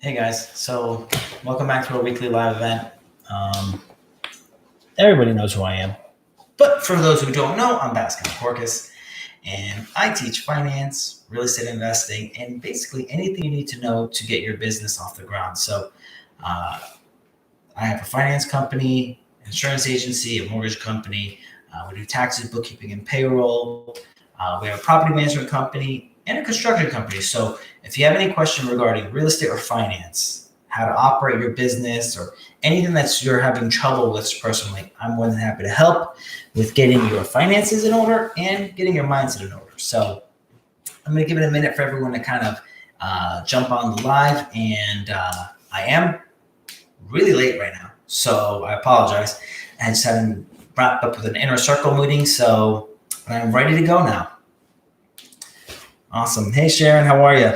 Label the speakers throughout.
Speaker 1: Hey guys, so welcome back to our weekly live event. Um, Everybody knows who I am, but for those who don't know, I'm Baskin Porcus, and I teach finance, real estate investing, and basically anything you need to know to get your business off the ground. So uh, I have a finance company, insurance agency, a mortgage company. We do taxes, bookkeeping, and payroll. We have a property management company and a construction company. So if you have any question regarding real estate or finance, how to operate your business, or anything that you're having trouble with personally, I'm more than happy to help with getting your finances in order and getting your mindset in order. So I'm going to give it a minute for everyone to kind of jump on the live. And I am really late right now, so I apologize. I just haven't wrapped up with an inner circle meeting, so I'm ready to go now. Awesome. Hey, Sharon, how are you?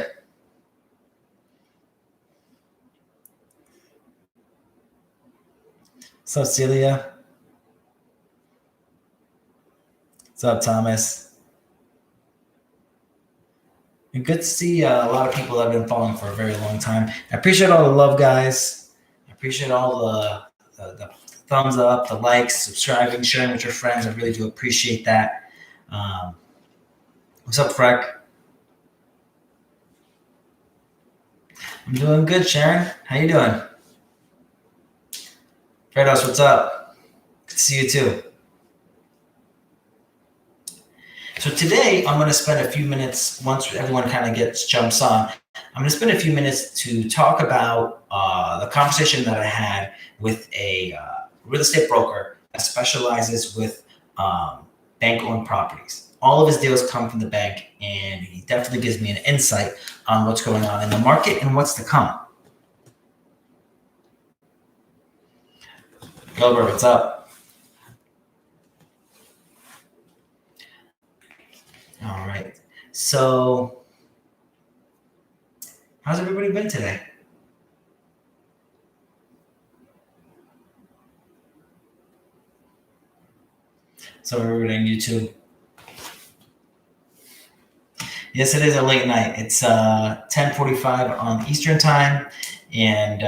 Speaker 1: What's up, Celia? What's up, Thomas? And good to see a lot of people that have been following for a very long time. I appreciate all the love, guys. I appreciate all the thumbs up, the likes, subscribing, sharing with your friends. I really do appreciate that. What's up, Freck? I'm doing good, Sharon. How you doing? Fredos, what's up? Good to see you too. So today I'm going to spend a few minutes, once everyone kind of jumps on, I'm going to spend a few minutes to talk about the conversation that I had with a real estate broker that specializes with bank-owned properties. All of his deals come from the bank, and he definitely gives me an insight on what's going on in the market and what's to come. Gilbert, what's up? All right. So how's everybody been today? So everybody on YouTube. Yes, it is a late night. It's 10:45 on Eastern time, and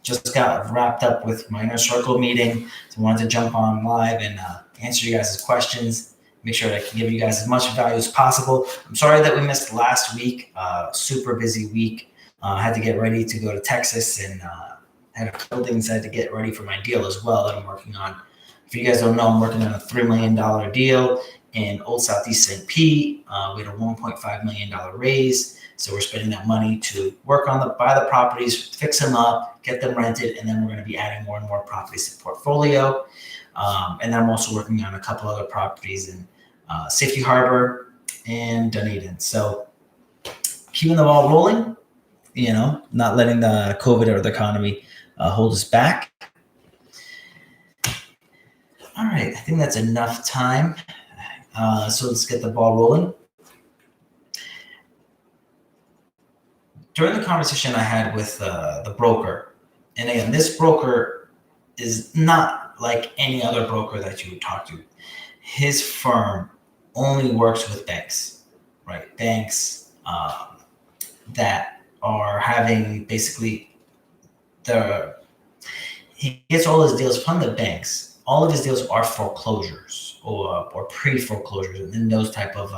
Speaker 1: just got wrapped up with my inner circle meeting. So I wanted to jump on live and answer you guys' questions. Make sure that I can give you guys as much value as possible. I'm sorry that we missed last week. Super busy week. I had to get ready to go to Texas, and had a couple things I had to get ready for my deal as well that I'm working on. If you guys don't know, I'm working on a $3 million deal in Old Southeast St. Pete. We had a $1.5 million raise. So we're spending that money to work on buy the properties, fix them up, get them rented, and then we're going to be adding more and more properties to the portfolio. And then I'm also working on a couple other properties in Safety Harbor and Dunedin. So keeping the ball rolling, not letting the COVID or the economy hold us back. All right, I think that's enough time. So let's get the ball rolling. During the conversation I had with the broker, and again, this broker is not like any other broker that you would talk to. His firm only works with banks, right? Banks that are having basically he gets all his deals from the banks. All of his deals are foreclosures or pre-foreclosures and those type of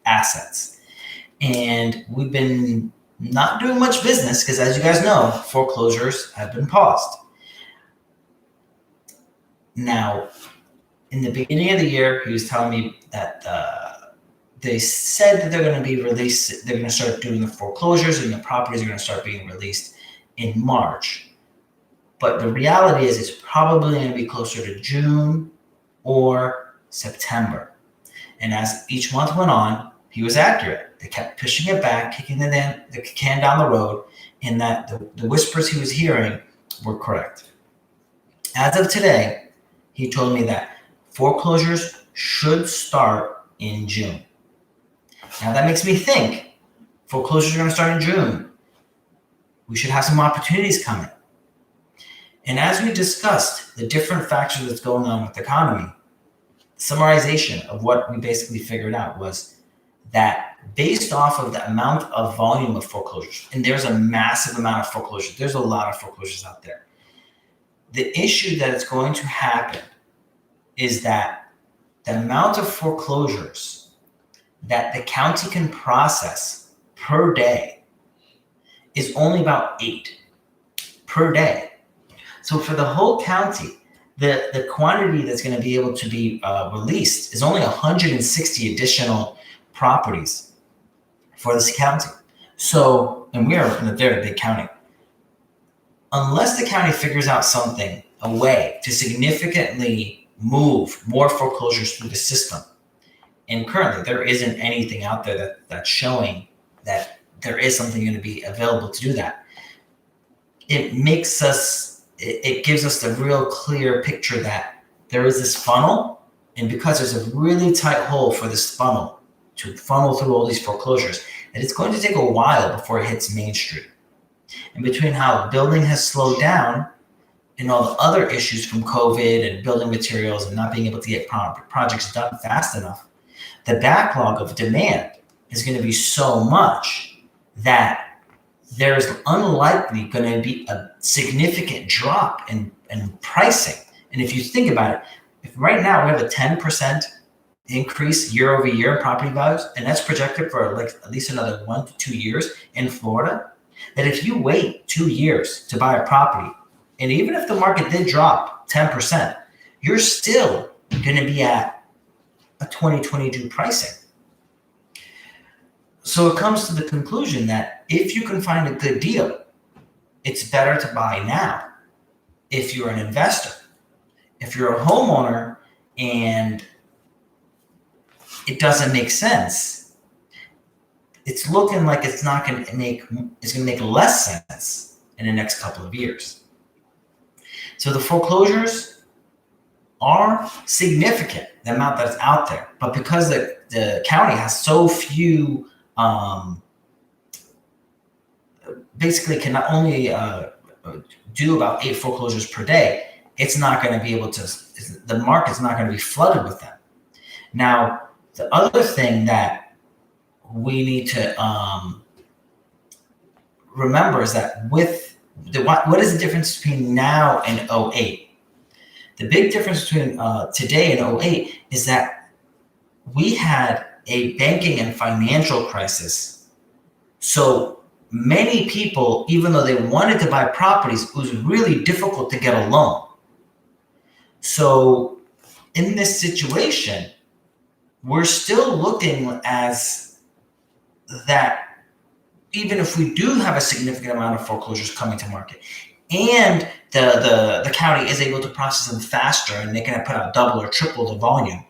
Speaker 1: assets. And we've been not doing much business because, as you guys know, foreclosures have been paused. Now, in the beginning of the year, he was telling me that they said that they're going to be released. They're going to start doing the foreclosures, and the properties are going to start being released in March. But the reality is it's probably going to be closer to June or September. And as each month went on, he was accurate. They kept pushing it back, kicking the can down the road, and that the whispers he was hearing were correct. As of today, he told me that foreclosures should start in June. Now that makes me think foreclosures are going to start in June. We should have some opportunities coming. And as we discussed the different factors that's going on with the economy, summarization of what we basically figured out was that based off of the amount of volume of foreclosures, and there's a massive amount of foreclosures. There's a lot of foreclosures out there. The issue that is going to happen is that the amount of foreclosures that the county can process per day is only about 8 per day. So for the whole county, the quantity that's going to be able to be released is only 160 additional properties for this county. So, and we are in a very big county. Unless the county figures out something, a way to significantly move more foreclosures through the system, and currently there isn't anything out there that's showing that there is something going to be available to do that. It gives us the real clear picture that there is this funnel, and because there's a really tight hole for this funnel to funnel through all these foreclosures, that it's going to take a while before it hits Main Street. And between how building has slowed down and all the other issues from COVID and building materials and not being able to get projects done fast enough, the backlog of demand is going to be so much that there's unlikely going to be a significant drop in pricing. And if you think about it, if right now we have a 10% increase year over year in property values, and that's projected for like at least another 1 to 2 years in Florida, that if you wait 2 years to buy a property, and even if the market did drop 10%, you're still going to be at a 2022 pricing. So it comes to the conclusion that if you can find a good deal, it's better to buy now if you're an investor. If you're a homeowner and it doesn't make sense, it's looking like it's going to make less sense in the next couple of years. So the foreclosures are significant, the amount that's out there, but because the county has so few, basically can not only do about 8 foreclosures per day, it's not going to be able to, the market's not going to be flooded with them. Now, the other thing that we need to remember is that with what is the difference between now and 08? The big difference between today and 08 is that we had a banking and financial crisis. So many people, even though they wanted to buy properties, it was really difficult to get a loan. So in this situation, we're still looking as that even if we do have a significant amount of foreclosures coming to market and the county is able to process them faster and they can put out double or triple the volume,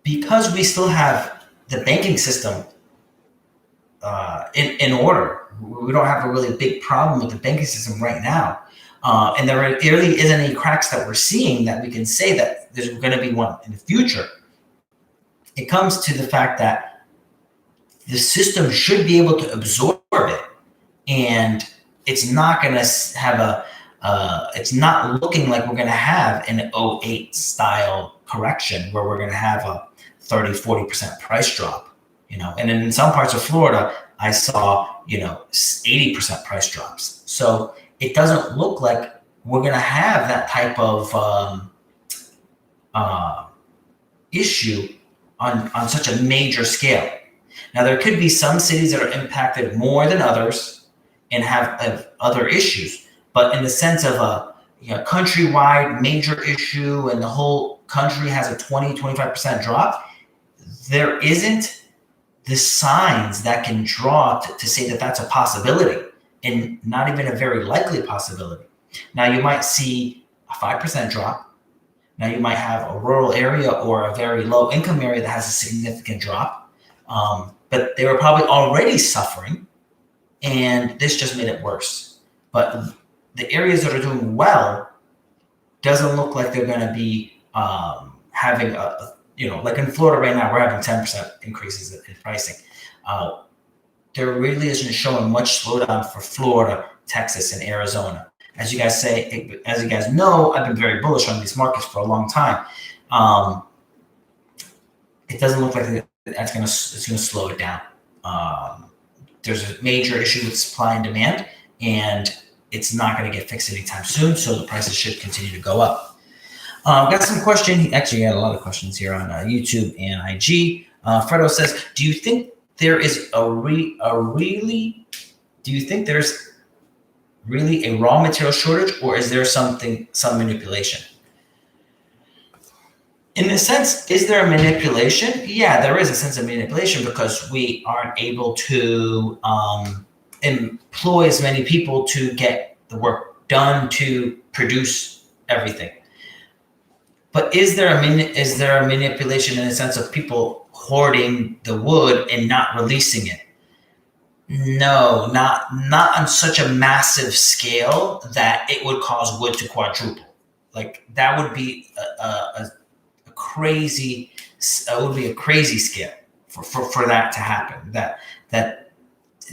Speaker 1: because we still have the banking system in order, we don't have a really big problem with the banking system right now. And there really isn't any cracks that we're seeing that we can say that there's going to be one in the future. It comes to the fact that the system should be able to absorb it, and it's not going to have it's not looking like we're going to have an 08 style correction where we're going to have a 30-40% price drop, and in some parts of Florida, I saw, 80% price drops. So it doesn't look like we're going to have that type of issue on such a major scale. Now, there could be some cities that are impacted more than others and have other issues, but in the sense of a countrywide major issue and the whole country has a 20-25% drop, there isn't the signs that can draw to say that that's a possibility, and not even a very likely possibility. Now, you might see a 5% drop. Now, you might have a rural area or a very low income area that has a significant drop, but they were probably already suffering, and this just made it worse. But the areas that are doing well doesn't look like they're going to be having like in Florida right now, we're having 10% increases in pricing. There really isn't showing much slowdown for Florida, Texas, and Arizona. As you guys know, I've been very bullish on these markets for a long time. it doesn't look like it's going to slow it down. There's a major issue with supply and demand, and it's not going to get fixed anytime soon. So the prices should continue to go up. Got some question. Actually, got a lot of questions here on YouTube and IG. Fredo says, "Do you think there's really a raw material shortage, or is there some manipulation?" In a sense, is there a manipulation? Yeah, there is a sense of manipulation because we aren't able to employ as many people to get the work done to produce everything. But is there a manipulation in the sense of people hoarding the wood and not releasing it? No, not on such a massive scale that it would cause wood to quadruple. Like that would be a crazy scale for that to happen. That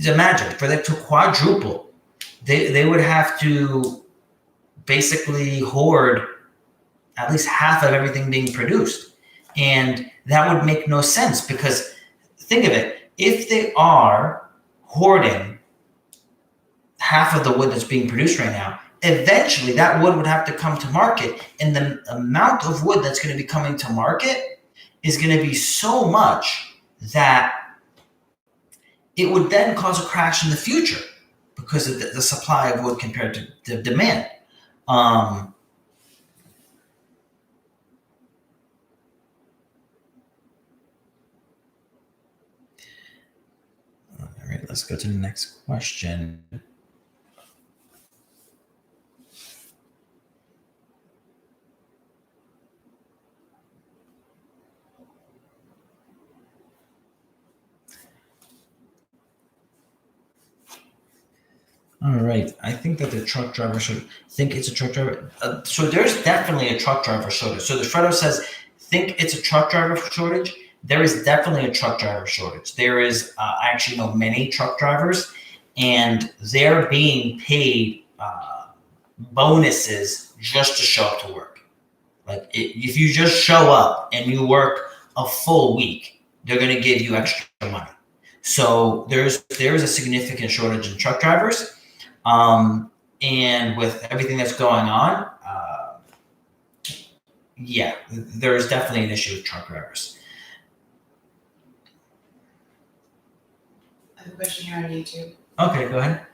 Speaker 1: imagine for that to quadruple, they would have to basically hoard at least half of everything being produced. And that would make no sense because think of it, if they are hoarding half of the wood that's being produced right now, eventually that wood would have to come to market, and the amount of wood that's going to be coming to market is going to be so much that it would then cause a crash in the future because of the supply of wood compared to the demand. All right, let's go to the next question. All right, I think that the truck driver should think it's a truck driver. So there's definitely a truck driver shortage. So the Fredo says, think it's a truck driver shortage. There is definitely a truck driver shortage. There is, I actually know many truck drivers, and they're being paid bonuses just to show up to work. Like if you just show up and you work a full week, they're going to give you extra money. So there is a significant shortage in truck drivers. And with everything that's going on, yeah, there is definitely an issue with truck drivers.
Speaker 2: I have a question here on YouTube.
Speaker 1: Okay, go ahead.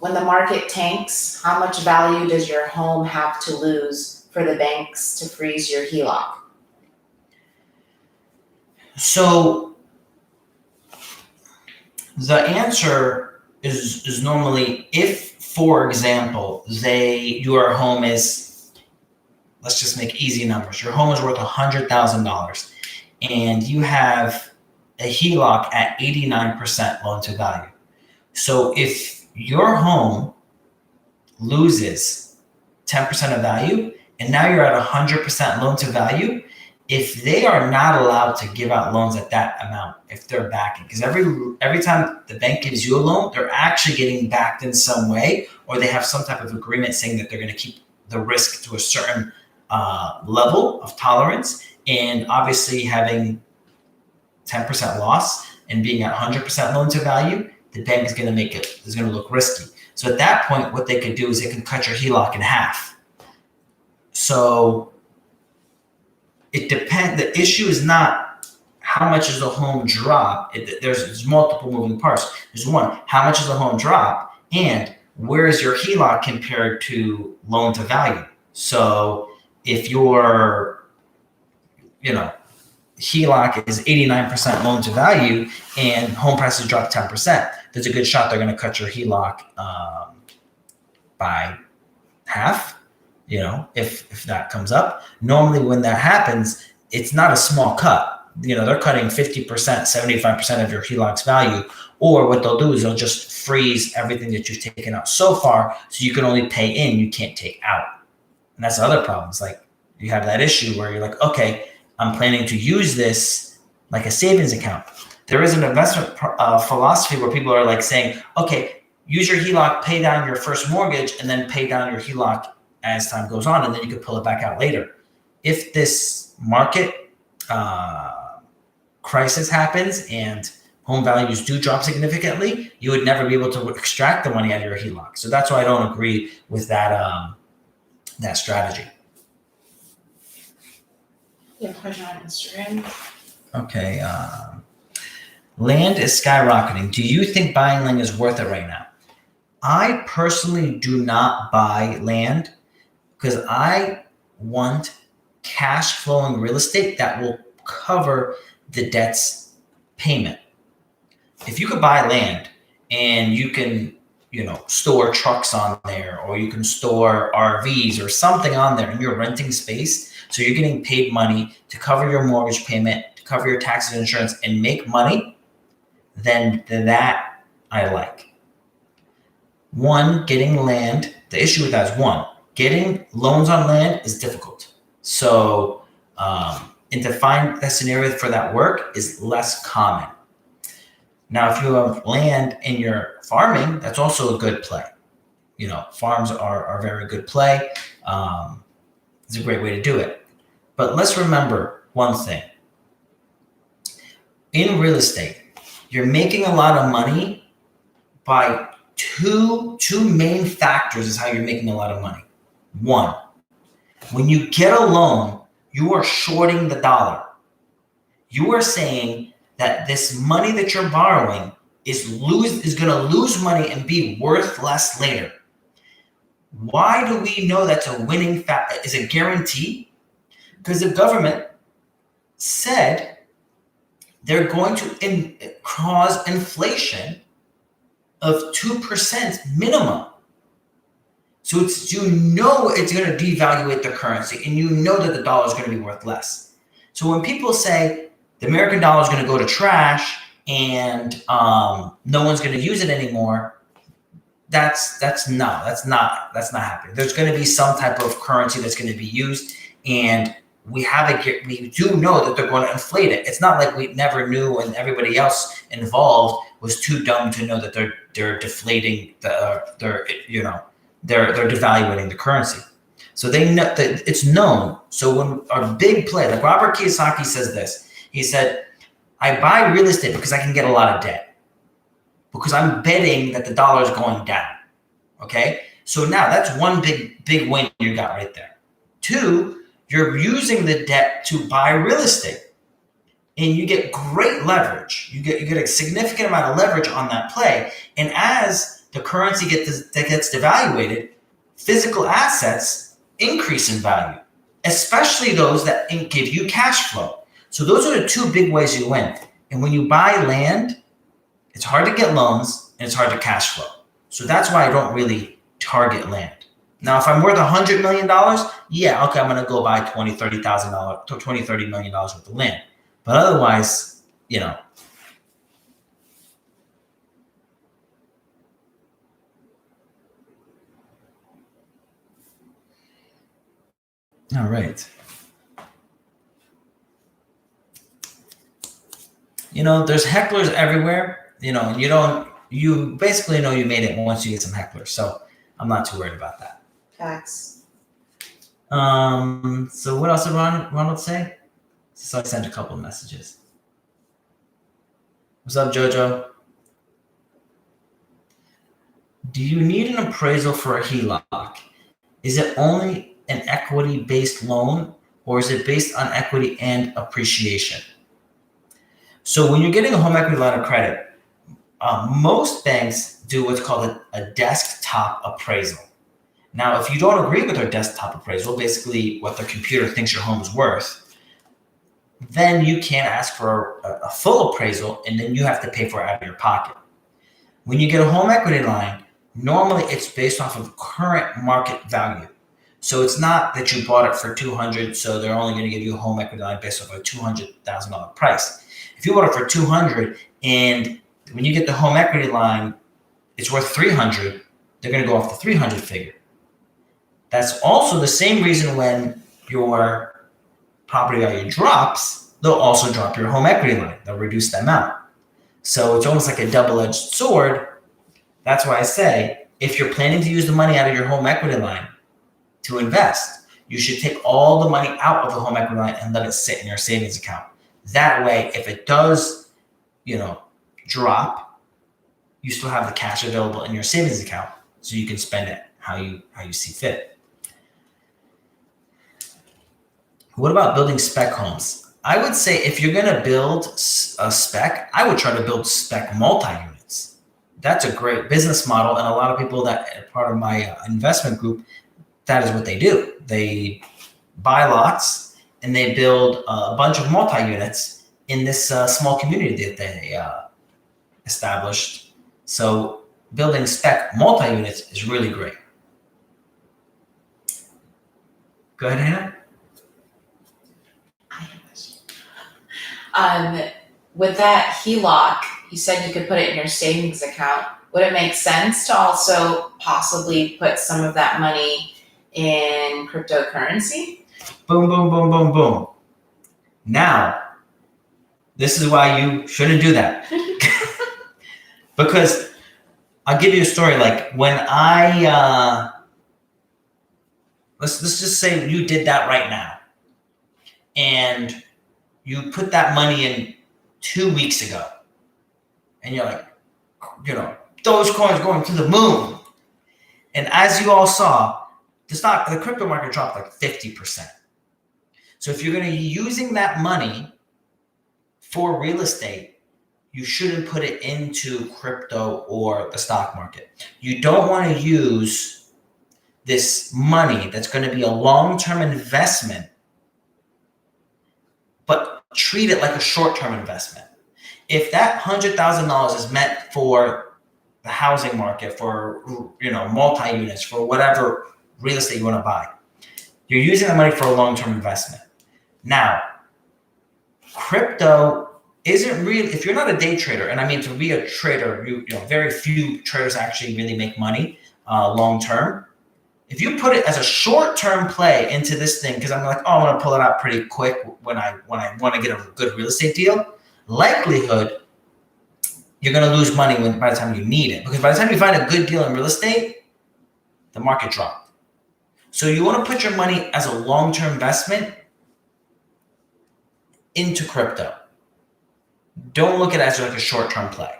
Speaker 2: When the market tanks, how much value does your home have to lose for the banks to freeze your Heloc?
Speaker 1: So the answer is normally if, for example, your home is, let's just make easy numbers. Your home is worth $100,000 and you have a Heloc at 89% loan to value. So if your home loses 10% of value and now you're at 100% loan to value, if they are not allowed to give out loans at that amount, if they're backing, because every time the bank gives you a loan, they're actually getting backed in some way, or they have some type of agreement saying that they're going to keep the risk to a certain level of tolerance. And obviously having 10% loss and being at 100% loan to value, the bank is going to look risky. So at that point, what they could do is they can cut your Heloc in half. So it depends. The issue is not how much is the home drop. There's multiple moving parts. There's one, how much is the home drop, and where is your Heloc compared to loan to value? So if your, Heloc is 89% loan to value and home prices drop 10%, there's a good shot they're going to cut your Heloc by half. If that comes up. Normally when that happens, it's not a small cut. They're cutting 50%, 75% of your Heloc's value, or what they'll do is they'll just freeze everything that you've taken out so far, so you can only pay in, you can't take out. And that's the other problems. Like you have that issue where you're like, okay, I'm planning to use this like a savings account. There is an investment philosophy where people are like saying, okay, use your Heloc, pay down your first mortgage, and then pay down your Heloc as time goes on, and then you could pull it back out later. If this market crisis happens and home values do drop significantly, you would never be able to extract the money out of your HELOC. So that's why I don't agree with that strategy.
Speaker 2: Yeah, question on Instagram.
Speaker 1: Okay. Land is skyrocketing. Do you think buying land is worth it right now? I personally do not buy land because I want cash flowing real estate that will cover the debt's payment. If you could buy land and you can, store trucks on there, or you can store RVs or something on there and you're renting space, so you're getting paid money to cover your mortgage payment, to cover your taxes and insurance and make money, then that I like. One, getting land, the issue with that is getting loans on land is difficult. So, and to find a scenario for that work is less common. Now, if you have land and you're farming, that's also a good play. Farms are a very good play. It's a great way to do it. But let's remember one thing. In real estate, you're making a lot of money by two main factors is how you're making a lot of money. One, when you get a loan, you are shorting the dollar. You are saying that this money that you're borrowing is going to lose money and be worth less later. Why do we know that's a winning factor? Is a guarantee? Because the government said they're going to cause inflation of 2% minimum. So it's going to devaluate the currency, and that the dollar is going to be worth less. So when people say the American dollar is going to go to trash and no one's going to use it anymore, that's not happening. There's going to be some type of currency that's going to be used, and we do know that they're going to inflate it. It's not like we never knew, and everybody else involved was too dumb to know that they're deflating they're devaluating the currency. So they know that it's known. So when our big play, like Robert Kiyosaki says this, he said, I buy real estate because I can get a lot of debt, because I'm betting that the dollar is going down. Okay. So now that's one big win you got right there. Two, you're using the debt to buy real estate, and you get great leverage. You get a significant amount of leverage on that play. And as the currency gets devaluated, physical assets increase in value, especially those that give you cash flow. So those are the two big ways you win. And when you buy land, it's hard to get loans and it's hard to cash flow. So that's why I don't really target land. Now, if I'm worth $100 million, yeah, okay, I'm going to go buy $20-30 million worth of land. But otherwise, All right. There's hecklers everywhere, and you basically know you made it once you get some hecklers. So I'm not too worried about that.
Speaker 2: Facts.
Speaker 1: So what else did Ronald say? So I sent a couple of messages. What's up, Jojo? Do you need an appraisal for a HELOC? Is it only an equity-based loan, or is it based on equity and appreciation? So when you're getting a home equity line of credit, most banks do what's called a desktop appraisal. Now, if you don't agree with their desktop appraisal, basically what their computer thinks your home is worth, then you can ask for a full appraisal, and then you have to pay for it out of your pocket. When you get a home equity line, normally it's based off of current market value. So it's not that you bought it for $200,000, so they're only going to give you a home equity line based off a $200,000 price. If you bought it for $200,000 and when you get the home equity line, it's worth $300,000, they're going to go off the $300,000 figure. That's also the same reason when your property value drops, they'll also drop your home equity line. They'll reduce the amount. So it's almost like a double-edged sword. That's why I say, if you're planning to use the money out of your home equity line to invest, you should take all the money out of the home equity line and let it sit in your savings account. That way, if it does, drop, you still have the cash available in your savings account, so you can spend it how you see fit. What about building spec homes? I would say if you're going to build a spec, I would try to build spec multi-units. That's a great business model, and a lot of people that are part of my investment group, that is what they do. They buy lots and they build a bunch of multi-units in this small community that they established. So building spec multi-units is really great. Go ahead, Hannah.
Speaker 2: With that Heloc, you said you could put it in your savings account. Would it make sense to also possibly put some of that money in cryptocurrency?
Speaker 1: Boom, boom, boom, boom, boom. Now, this is why you shouldn't do that. Because I'll give you a story. Like when I, let's just say you did that right now. And you put that money in 2 weeks ago. And you're like, those coins going to the moon. And as you all saw, the crypto market dropped like 50%. So if you're going to be using that money for real estate, you shouldn't put it into crypto or the stock market. You don't want to use this money that's going to be a long-term investment, but treat it like a short-term investment. If that $100,000 is meant for the housing market, for multi-units, for whatever real estate you want to buy, you're using the money for a long-term investment. Now, crypto isn't really, if you're not a day trader, and I mean to be a trader, very few traders actually really make money long-term. If you put it as a short-term play into this thing, because I'm like, I want to pull it out pretty quick when I want to get a good real estate deal, likelihood you're going to lose money by the time you need it. Because by the time you find a good deal in real estate, the market dropped. So you want to put your money as a long-term investment into crypto. Don't look at it as like a short-term play.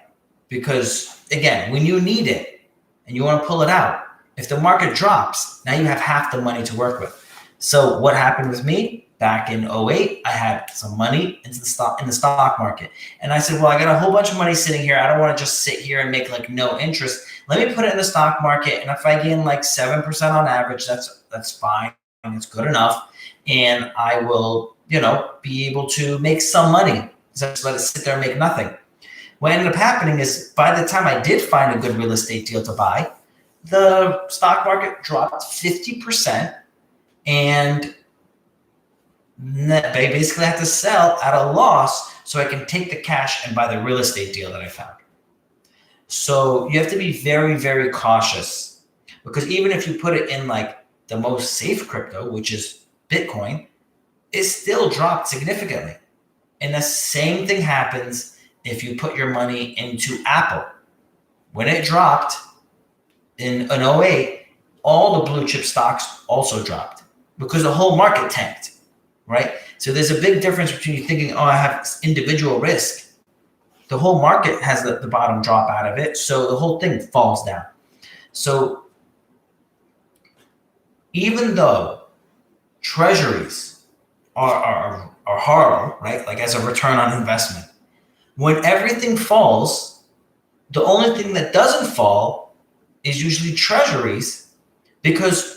Speaker 1: Because again, when you need it and you want to pull it out, if the market drops, now you have half the money to work with. So what happened with me? Back in 2008, I had some money in the stock market. And I said, well, I got a whole bunch of money sitting here. I don't want to just sit here and make like no interest. Let me put it in the stock market. And if I gain like 7% on average, that's fine. It's good enough. And I will, be able to make some money. Just let it sit there and make nothing. What ended up happening is by the time I did find a good real estate deal to buy, the stock market dropped 50%. And they basically have to sell at a loss so I can take the cash and buy the real estate deal that I found. So you have to be very, very cautious, because even if you put it in like the most safe crypto, which is Bitcoin, it still dropped significantly. And the same thing happens if you put your money into Apple. When it dropped in 2008, all the blue chip stocks also dropped because the whole market tanked. Right? So there's a big difference between you thinking, I have individual risk. The whole market has the bottom drop out of it. So the whole thing falls down. So even though treasuries are horrible, right? Like as a return on investment, when everything falls, the only thing that doesn't fall is usually treasuries, because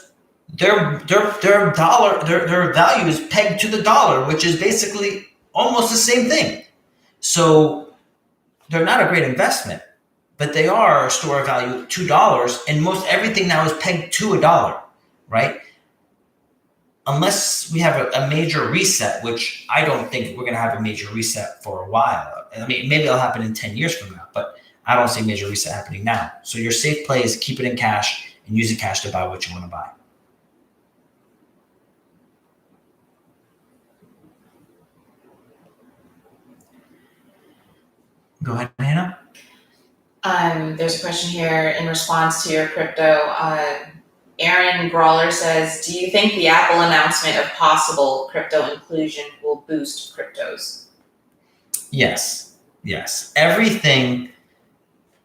Speaker 1: their value is pegged to the dollar, which is basically almost the same thing. So they're not a great investment, but they are a store of value, $2, and most everything now is pegged to $1, right? Unless we have a major reset, which I don't think we're going to have a major reset for a while. I mean, maybe it'll happen in 10 years from now, but I don't see a major reset happening now. So your safe play is keep it in cash and use the cash to buy what you want to buy. Go ahead, Hannah.
Speaker 2: There's a question here in response to your crypto. Aaron Brawler says, do you think the Apple announcement of possible crypto inclusion will boost cryptos?
Speaker 1: Yes. Everything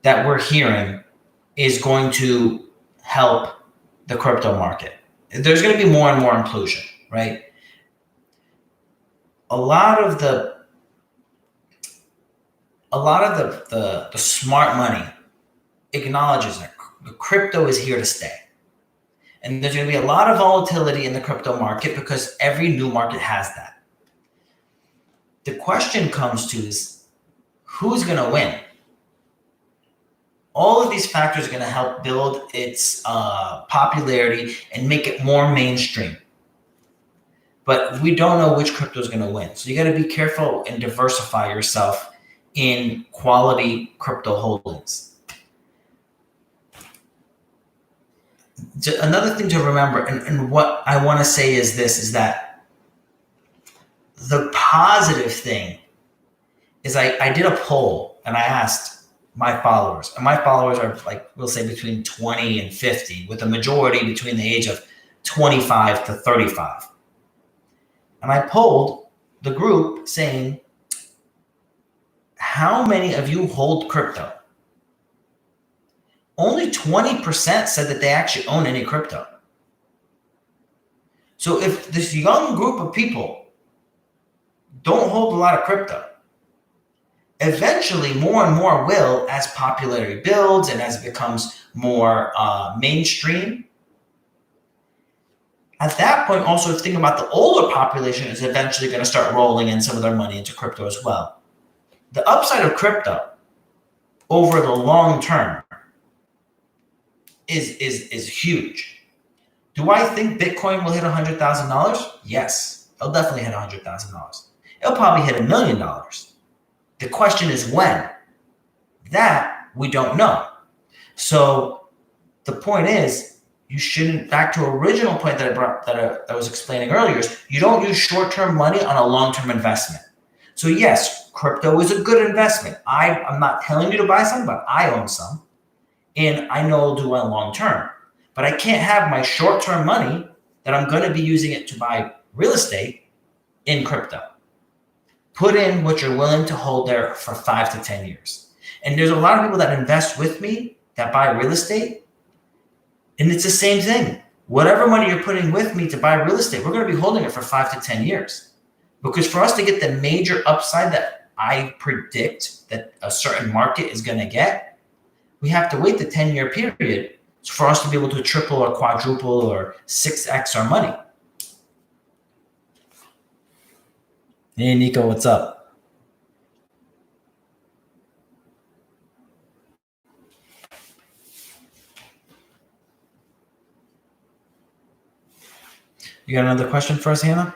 Speaker 1: that we're hearing is going to help the crypto market. There's going to be more and more inclusion, right? A lot of the smart money acknowledges that the crypto is here to stay. And there's going to be a lot of volatility in the crypto market because every new market has that. The question comes to is who's going to win? All of these factors are going to help build its popularity and make it more mainstream. But we don't know which crypto is going to win. So you got to be careful and diversify yourself in quality crypto holdings. Another thing to remember, and what I want to say is this, is that the positive thing is I did a poll and I asked my followers, and my followers are like, we'll say between 20 and 50, with a majority between the age of 25 to 35. And I polled the group saying, how many of you hold crypto? Only 20% said that they actually own any crypto. So if this young group of people don't hold a lot of crypto, eventually more and more will, as popularity builds and as it becomes more mainstream. At that point, also think about the older population is eventually going to start rolling in some of their money into crypto as well. The upside of crypto over the long term is huge. Do I think Bitcoin will hit $100,000? Yes, it'll definitely hit $100,000. It'll probably hit $1 million. The question is when. That we don't know. So the point is, you shouldn't. Back to original point that I was explaining earlier, is you don't use short-term money on a long-term investment. So yes, crypto is a good investment. I'm not telling you to buy some, but I own some. And I know I'll do well long term. But I can't have my short-term money that I'm going to be using it to buy real estate in crypto. Put in what you're willing to hold there for 5 to 10 years. And there's a lot of people that invest with me that buy real estate. And it's the same thing. Whatever money you're putting with me to buy real estate, we're going to be holding it for 5 to 10 years. Because for us to get the major upside that I predict that a certain market is going to get, we have to wait the 10-year period for us to be able to triple or quadruple or 6x our money. Hey, Nico, what's up? You got another question for us, Hannah?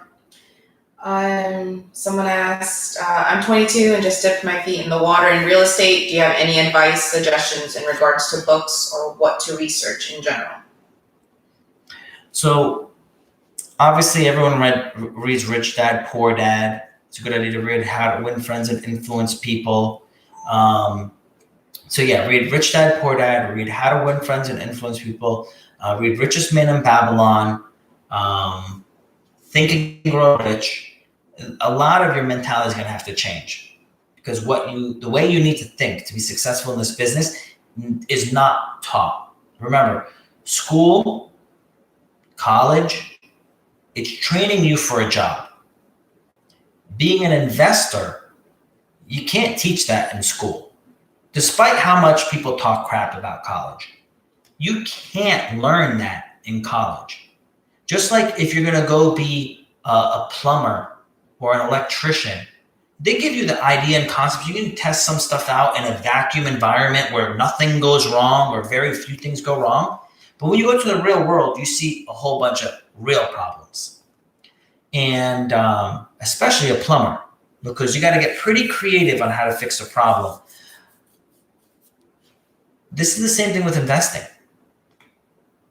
Speaker 2: Someone asked, I'm 22 and just dipped my feet in the water in real estate. Do you have any advice, suggestions in regards to books or what to research in general?
Speaker 1: So obviously everyone reads Rich Dad, Poor Dad. It's a good idea to read How to Win Friends and Influence People. So yeah, read Rich Dad, Poor Dad, read How to Win Friends and Influence People, read Richest Man in Babylon, Think and Grow Rich. A lot of your mentality is going to have to change because the way you need to think to be successful in this business is not taught. Remember, school, college, it's training you for a job. Being an investor, you can't teach that in school. Despite how much people talk crap about college, you can't learn that in college. Just like if you're going to go be a plumber or an electrician, they give you the idea and concepts. You can test some stuff out in a vacuum environment where nothing goes wrong or very few things go wrong. But when you go to the real world, you see a whole bunch of real problems. And especially a plumber, because you got to get pretty creative on how to fix a problem. This is the same thing with investing,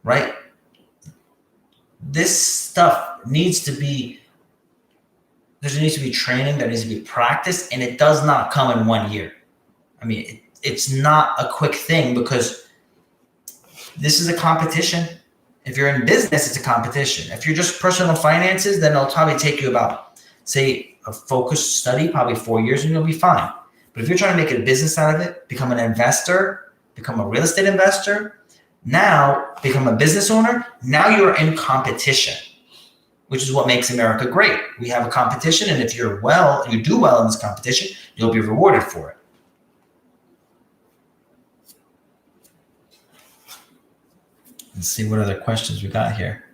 Speaker 1: right? This stuff needs to be there needs to be training, there needs to be practice, and it does not come in 1 year. I mean, it's not a quick thing because this is a competition. If you're in business, it's a competition. If you're just personal finances, then it'll probably take you about, say, a focused study, probably 4 years, and you'll be fine. But if you're trying to make a business out of it, become an investor, become a real estate investor, now become a business owner, now you're in competition, which is what makes America great. We have a competition, and if you do well in this competition, you'll be rewarded for it. Let's see what other questions we got here.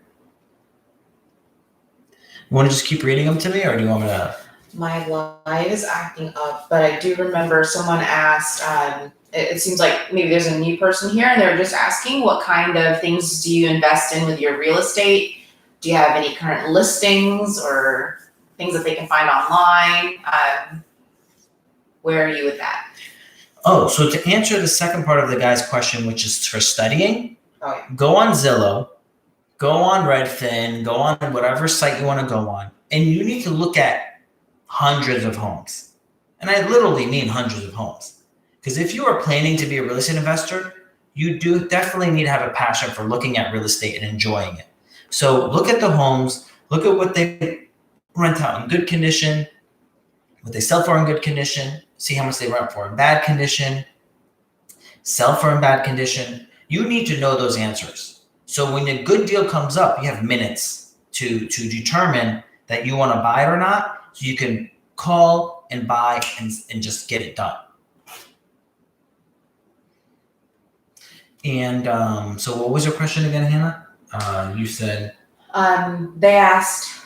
Speaker 1: You want to just keep reading them to me, or do you want me to?
Speaker 2: My live is acting up, but I do remember someone asked, it seems like maybe there's a new person here and they're just asking what kind of things do you invest in with your real estate? Do you have any current listings or things that they can find online? Where are you with that?
Speaker 1: Oh, so to answer the second part of the guy's question, which is for studying, go on Zillow, go on Redfin, go on whatever site you want to go on, and you need to look at hundreds of homes. And I literally mean hundreds of homes. Because if you are planning to be a real estate investor, you do definitely need to have a passion for looking at real estate and enjoying it. So look at the homes, look at what they rent out in good condition, what they sell for in good condition, see how much they rent for in bad condition, sell for in bad condition. You need to know those answers. So when a good deal comes up, you have minutes to determine that you want to buy it or not. So you can call and buy and just get it done. And so what was your question again, Hannah? You said?
Speaker 2: They asked,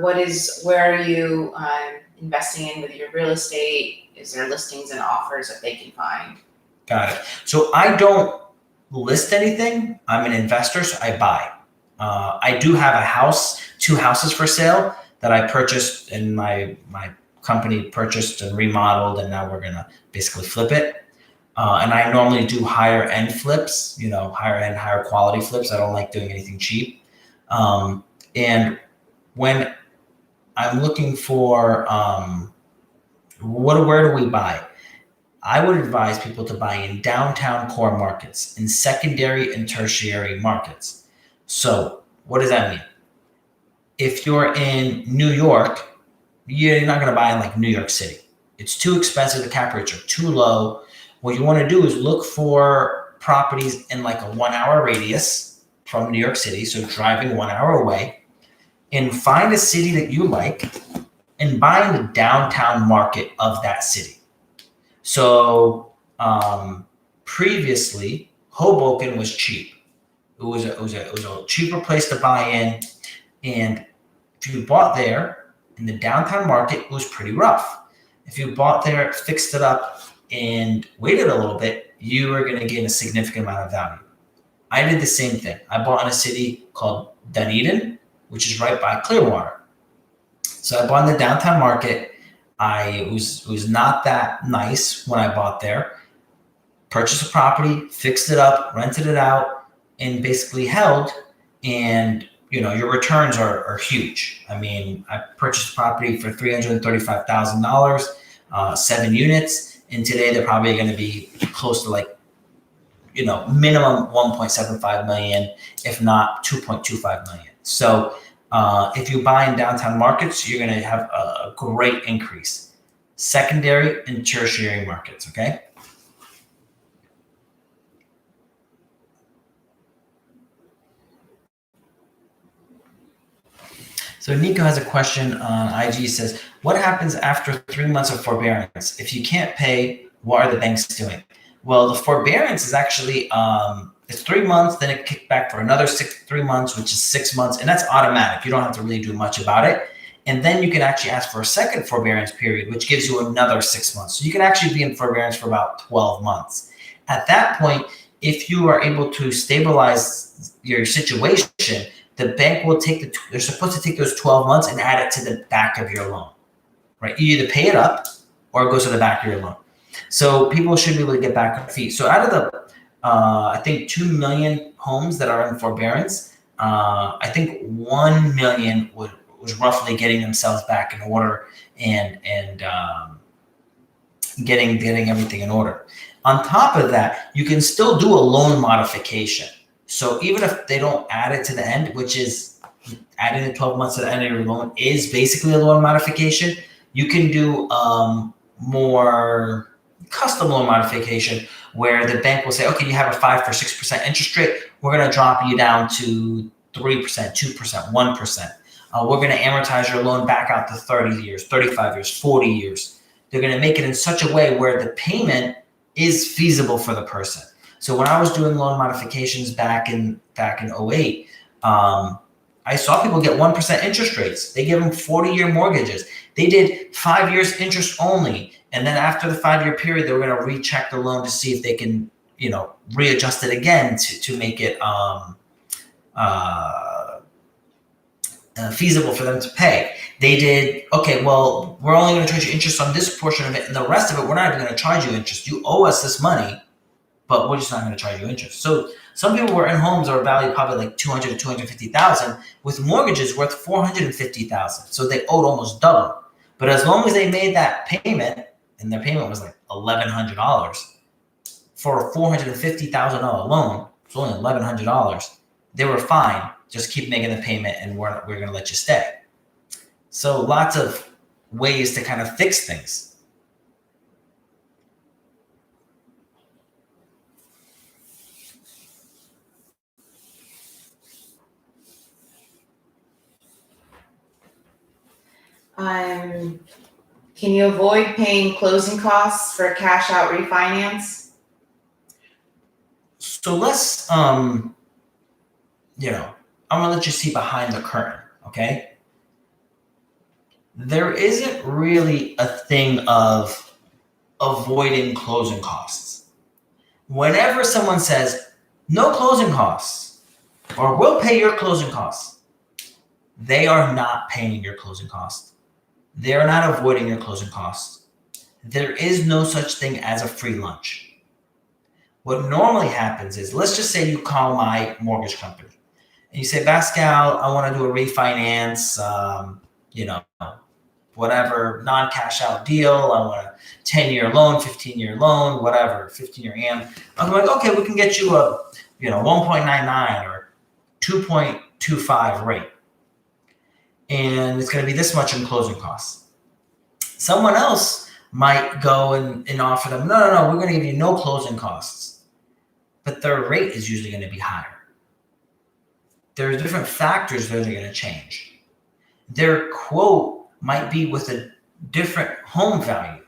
Speaker 2: where are you investing in with your real estate? Is there listings and offers that they can find?
Speaker 1: Got it. So I don't list anything. I'm an investor, so I buy. I do have two houses for sale that I purchased, and my company purchased and remodeled, and now we're gonna basically flip it. And I normally do higher end flips, higher end, higher quality flips. I don't like doing anything cheap. And when I'm looking for where do we buy? I would advise people to buy in downtown core markets, in secondary and tertiary markets. So what does that mean? If you're in New York, you're not going to buy in like New York City. It's too expensive. The cap rates are too low. What you want to do is look for properties in like a 1 hour radius from New York City. So driving 1 hour away, and find a city that you like and buy in the downtown market of that city. So previously, Hoboken was cheap. It was a cheaper place to buy in. And if you bought there in the downtown market, it was pretty rough. If you bought there, fixed it up, and waited a little bit, you were going to gain a significant amount of value. I did the same thing. I bought in a city called Dunedin, which is right by Clearwater. So I bought in the downtown market. It was not that nice when I bought there. Purchased a property, fixed it up, rented it out, and basically held. And your returns are huge. I mean, I purchased a property for $335,000, 7 units. And today they're probably going to be close to minimum 1.75 million, if not 2.25 million. So if you buy in downtown markets, you're going to have a great increase. Secondary and tertiary markets, okay? So Nico has a question on IG. Says, what happens after 3 months of forbearance? If you can't pay, what are the banks doing? Well, the forbearance is actually, it's 3 months, then it kicks back for another 3 months, which is 6 months. And that's automatic. You don't have to really do much about it. And then you can actually ask for a second forbearance period, which gives you another 6 months. So you can actually be in forbearance for about 12 months. At that point, if you are able to stabilize your situation, the bank will they're supposed to take those 12 months and add it to the back of your loan, right? You either pay it up or it goes to the back of your loan. So people should be able to get back on feet. So out of the, I think 2 million homes that are in forbearance, I think 1 million was roughly getting themselves back in order and getting everything in order. On top of that, you can still do a loan modification. So even if they don't add it to the end, which is adding the 12 months to the end of your loan is basically a loan modification, You can do more custom loan modification where the bank will say, okay, you have a 5 or 6% interest rate. We're going to drop you down to 3%, 2%, 1%. We're going to amortize your loan back out to 30 years, 35 years, 40 years. They're going to make it in such a way where the payment is feasible for the person. So when I was doing loan modifications back in 08, I saw people get 1% interest rates. They give them 40-year mortgages. They did 5 years interest only. And then after the 5-year period, they were going to recheck the loan to see if they can, readjust it again to make it feasible for them to pay. They did, okay, well, we're only going to charge you interest on this portion of it, and the rest of it, we're not even going to charge you interest. You owe us this money, but we're just not going to charge you interest. So some people were in homes that were valued probably like $200,000 to $250,000 with mortgages worth $450,000. So they owed almost double. But as long as they made that payment, and their payment was like $1,100 for a $450,000 loan, it's only $1,100. They were fine. Just keep making the payment, and we're going to let you stay. So lots of ways to kind of fix things.
Speaker 2: Can you avoid paying closing costs for cash out refinance?
Speaker 1: So let's, I'm going to let you see behind the curtain, okay? There isn't really a thing of avoiding closing costs. Whenever someone says, no closing costs, or we'll pay your closing costs, they are not paying your closing costs. They're not avoiding your closing costs. There is no such thing as a free lunch. What normally happens is, let's just say you call my mortgage company and you say, Pascal, I want to do a refinance, whatever, non-cash out deal. I want a 10-year loan, 15-year loan, whatever, 15-year AM. I'm like, okay, we can get you a, 1.99 or 2.25 rate. And it's going to be this much in closing costs. Someone else might go and offer them, no, we're going to give you no closing costs. But their rate is usually going to be higher. There are different factors that are going to change. Their quote might be with a different home value,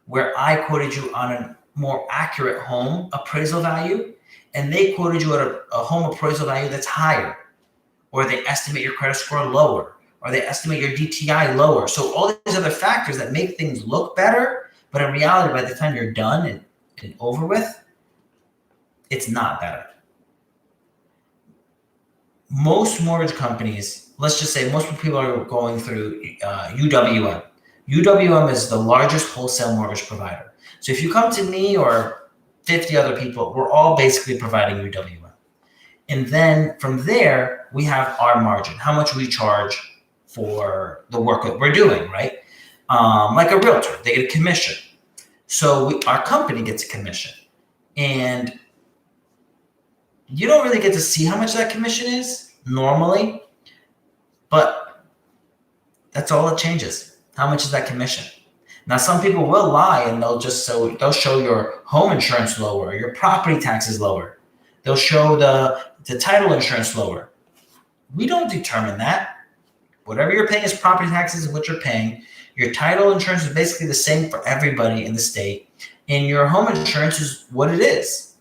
Speaker 1: where I quoted you on a more accurate home appraisal value, and they quoted you at a home appraisal value that's higher, or they estimate your credit score lower, or they estimate your DTI lower. So all these other factors that make things look better, but in reality, by the time you're done and over with, it's not better. Most mortgage companies, let's just say most people are going through UWM. UWM is the largest wholesale mortgage provider. So if you come to me or 50 other people, we're all basically providing UWM. And then from there, we have our margin, how much we charge for the work that we're doing, right? Like a realtor, they get a commission. So our company gets a commission. And you don't really get to see how much that commission is normally, but that's all it changes. How much is that commission? Now, some people will lie and they'll show your home insurance lower, your property taxes lower. They'll show the title insurance lower. We don't determine that. Whatever you're paying is property taxes and what you're paying. Your title insurance is basically the same for everybody in the state. And your home insurance is what it is.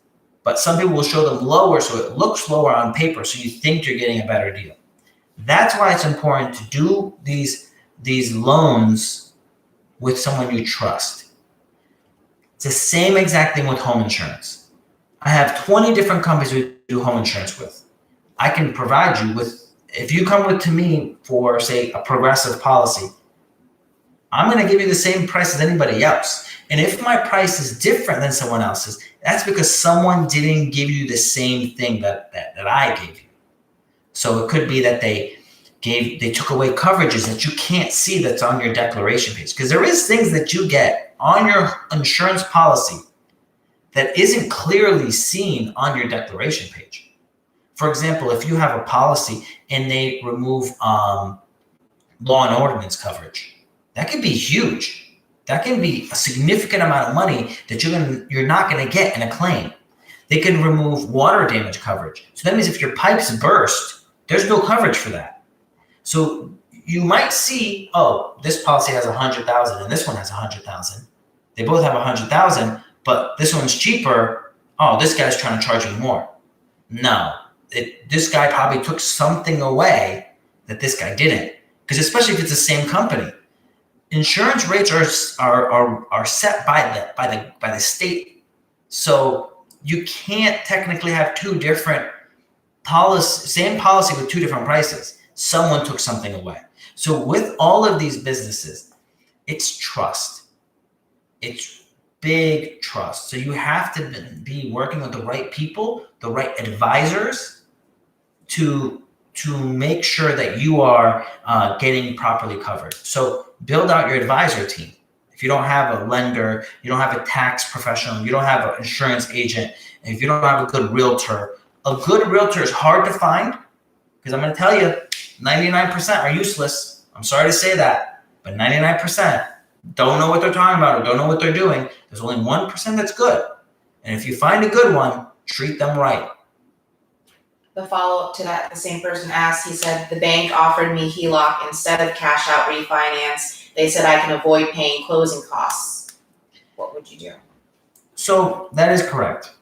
Speaker 1: But some people will show them lower so it looks lower on paper so you think you're getting a better deal. That's why it's important to do these loans with someone you trust. It's the same exact thing with home insurance. I have 20 different companies we do home insurance with. I can provide you with, if you come to me for, say, a progressive policy, I'm going to give you the same price as anybody else. And if my price is different than someone else's, that's because someone didn't give you the same thing that I gave you. So it could be that they took away coverages that you can't see that's on your declaration page. Because there is things that you get on your insurance policy that isn't clearly seen on your declaration page. For example, if you have a policy and they remove law and ordinance coverage, that can be huge. That can be a significant amount of money that you're not going to get in a claim. They can remove water damage coverage. So that means if your pipes burst, there's no coverage for that. So you might see, oh, this policy has 100,000 and this one has 100,000. They both have 100,000, but this one's cheaper. Oh, this guy's trying to charge me more. No, this guy probably took something away that this guy didn't. Because especially if it's the same company, insurance rates are set by the state. So you can't technically have two different same policy with two different prices. Someone took something away. So with all of these businesses, it's trust. It's big trust. So you have to be working with the right people, the right advisors to make sure that you are getting properly covered. So build out your advisor team. If you don't have a lender, you don't have a tax professional, you don't have an insurance agent, and if you don't have a good realtor is hard to find because I'm going to tell you, 99% are useless. I'm sorry to say that, but 99% don't know what they're talking about or don't know what they're doing. There's only 1% that's good. And if you find a good one, treat them right.
Speaker 2: The follow-up to that, the same person asked, he said, the bank offered me Heloc instead of cash out refinance. They said I can avoid paying closing costs. What would you do?
Speaker 1: So that is correct.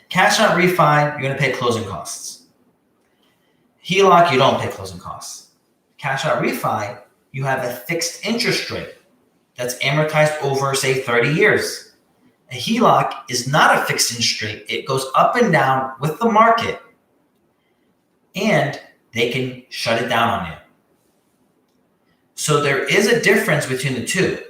Speaker 1: Cash out refi, you're going to pay closing costs. Heloc, you don't pay closing costs. Cash out refi, you have a fixed interest rate that's amortized over, say, 30 years. A Heloc is not a fixed interest rate. It goes up and down with the market, and they can shut it down on you. So there is a difference between the two.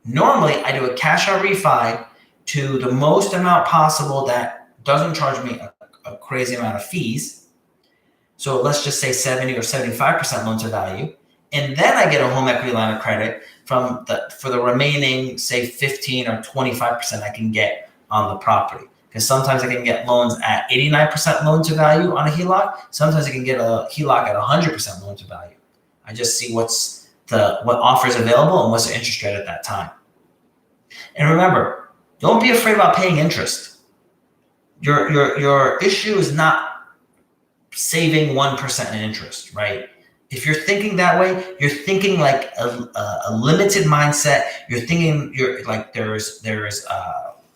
Speaker 1: Normally, I do a cash out refi to the most amount possible that doesn't charge me a crazy amount of fees. So let's just say 70 or 75% loan to value. And then I get a home equity line of credit for the remaining, say 15 or 25% I can get on the property. Because sometimes I can get loans at 89% loan to value on a HELOC. Sometimes I can get a HELOC at 100% loan to value. I just see what offers available and what's the interest rate at that time. And remember, don't be afraid about paying interest. Your issue is not saving 1% in interest, right? If you're thinking that way, you're thinking like a limited mindset. You're thinking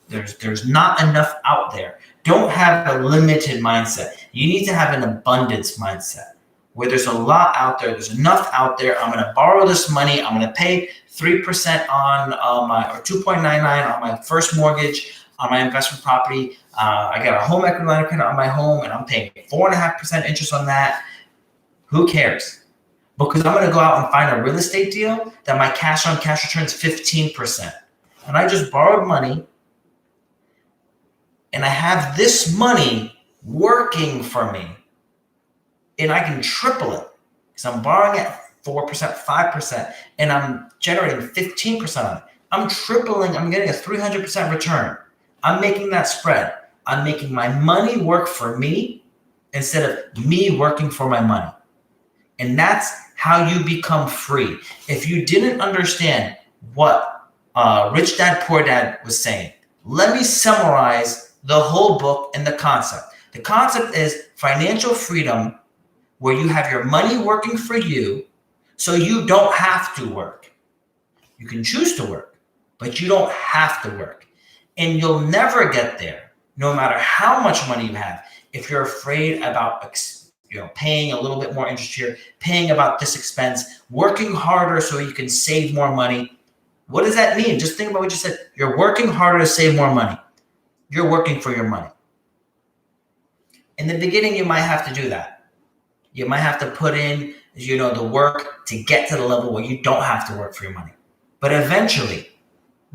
Speaker 1: there's not enough out there. Don't have a limited mindset. You need to have an abundance mindset where there's a lot out there. There's enough out there. I'm going to borrow this money. I'm going to pay 3% on or 2.99 on my first mortgage on my investment property. I got a home equity line of credit on my home, and I'm paying 4.5% interest on that. Who cares? Because I'm going to go out and find a real estate deal that my cash on cash return is 15%. And I just borrowed money, and I have this money working for me, and I can triple it because I'm borrowing at 4%, 5%, and I'm generating 15% on it. I'm tripling. I'm getting a 300% return. I'm making that spread. I'm making my money work for me instead of me working for my money. And that's how you become free. If you didn't understand what Rich Dad, Poor Dad was saying, let me summarize the whole book and the concept. The concept is financial freedom, where you have your money working for you so you don't have to work. You can choose to work, but you don't have to work. And you'll never get there, no matter how much money you have, if you're afraid about paying a little bit more interest here, paying about this expense, working harder so you can save more money. What does that mean? Just think about what you said. You're working harder to save more money. You're working for your money. In the beginning, you might have to do that. You might have to put in, the work to get to the level where you don't have to work for your money. But eventually,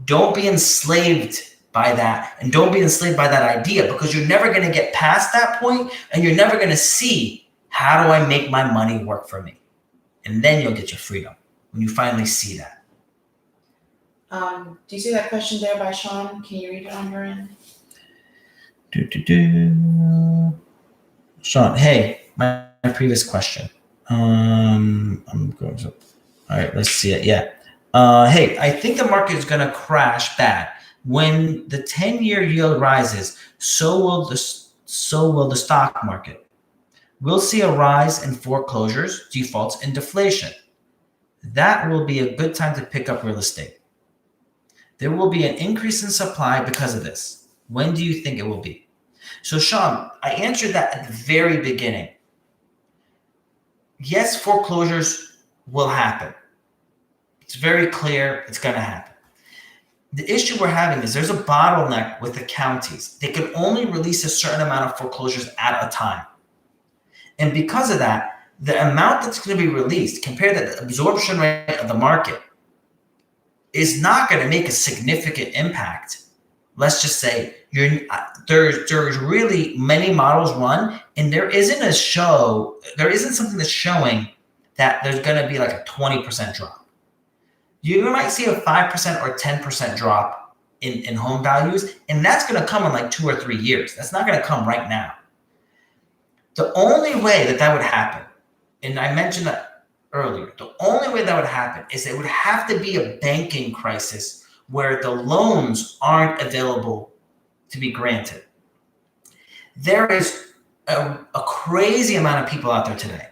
Speaker 1: don't be enslaved by that, and don't be enslaved by that idea, because you're never going to get past that point, and you're never going to see, how do I make my money work for me? And then you'll get your freedom when you finally see that.
Speaker 2: Do you see that question there by Sean? Can you read it on your end?
Speaker 1: Sean, hey, my previous question. I'm going to. All right, let's see it. Yeah. Hey, I think the market is going to crash bad. When the 10-year yield rises, so will the stock market. We'll see a rise in foreclosures, defaults, and deflation. That will be a good time to pick up real estate. There will be an increase in supply because of this. When do you think it will be? So, Sean, I answered that at the very beginning. Yes, foreclosures will happen. It's very clear it's going to happen. The issue we're having is there's a bottleneck with the counties. They can only release a certain amount of foreclosures at a time. And because of that, the amount that's going to be released compared to the absorption rate of the market is not going to make a significant impact. Let's just say there's really many models run, and there isn't something that's showing that there's going to be like a 20% drop. You might see a 5% or 10% drop in home values, and that's going to come in like 2 or 3 years. That's not going to come right now. The only way that would happen, and I mentioned that earlier, the only way that would happen is it would have to be a banking crisis where the loans aren't available to be granted. There is a crazy amount of people out there today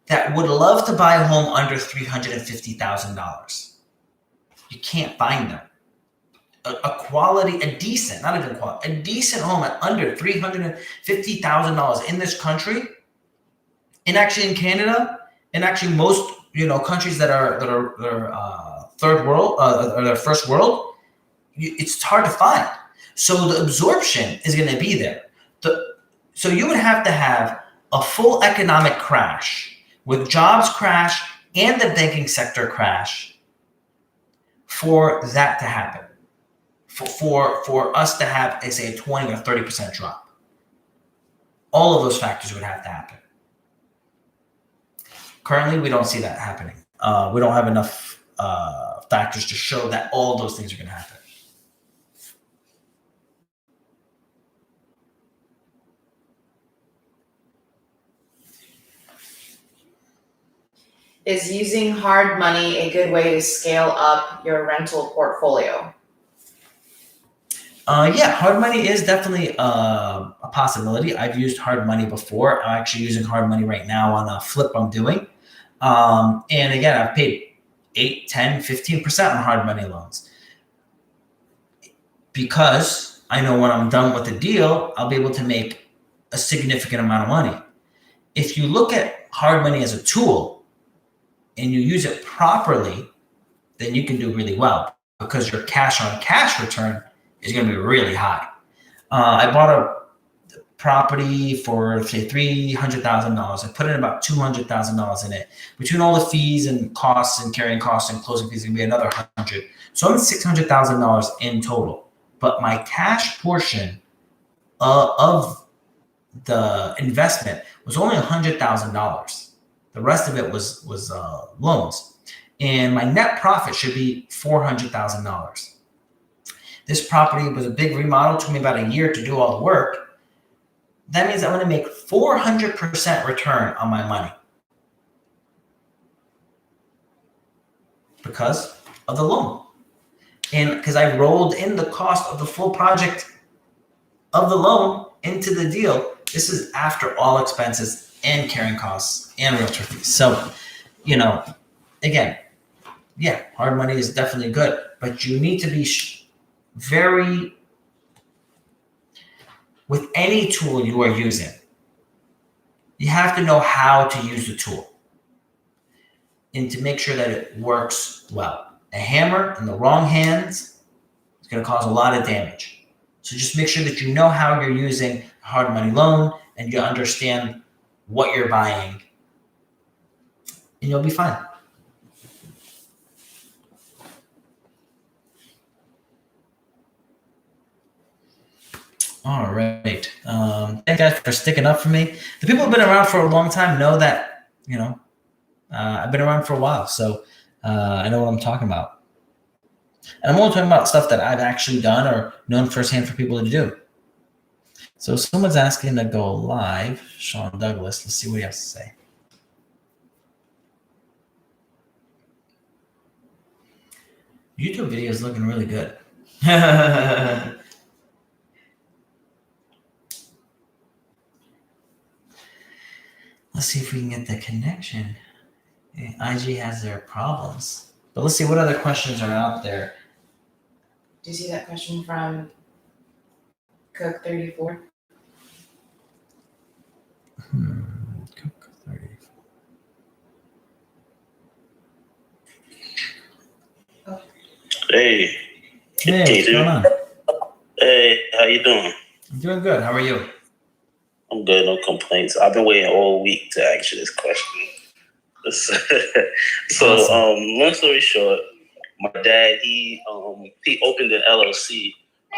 Speaker 1: that would love to buy a home under $350,000. You can't find them. A decent home at under $350,000 in this country, and actually in Canada, and actually most countries that are third world or their first world, it's hard to find. So the absorption is going to be there. So you would have to have a full economic crash with jobs crash and the banking sector crash for that to happen. For us to have, say, a 20 or 30% drop. All of those factors would have to happen. Currently, we don't see that happening. We don't have enough factors to show that all those things are going to happen.
Speaker 2: Is using hard money a good way to scale up your rental portfolio?
Speaker 1: Yeah, hard money is definitely a possibility. I've used hard money before. I'm actually using hard money right now on a flip I'm doing. And again, I've paid 8, 10, 15% on hard money loans because I know when I'm done with the deal, I'll be able to make a significant amount of money. If you look at hard money as a tool and you use it properly, then you can do really well because your cash on cash return is going to be really high. I bought a property for, say, $300,000. I put in about $200,000 in it. Between all the fees and costs and carrying costs and closing fees, it's going to be another $100,000. So I'm $600,000 in total. But my cash portion of the investment was only $100,000. The rest of it was loans. And my net profit should be $400,000. This property was a big remodel. It took me about a year to do all the work. That means I'm going to make 400% return on my money because of the loan. And because I rolled in the cost of the full project of the loan into the deal. This is after all expenses and carrying costs and realtor fees. So, again, yeah, hard money is definitely good, but you need to be very, with any tool you are using, you have to know how to use the tool and to make sure that it works well. A hammer in the wrong hands is going to cause a lot of damage. So just make sure that you know how you're using a hard money loan and you understand what you're buying, and you'll be fine. All right. Thank you guys for sticking up for me. The people who've been around for a long time know that, I've been around for a while. So I know what I'm talking about. And I'm only talking about stuff that I've actually done or known firsthand for people to do. So someone's asking to go live. Sean Douglas. Let's see what he has to say. YouTube video is looking really good. Let's see if we can get the connection. IG has their problems. But let's see what other questions are out there.
Speaker 2: Do you see that question from Cook 34?
Speaker 1: Cook 34.
Speaker 3: Hey,
Speaker 1: Hey, what's going on?
Speaker 3: hey, how you doing?
Speaker 1: I'm doing good. How are you?
Speaker 3: I'm good, no complaints. I've been waiting all week to ask you this question. So,
Speaker 1: Awesome.
Speaker 3: long story short, my dad he opened an LLC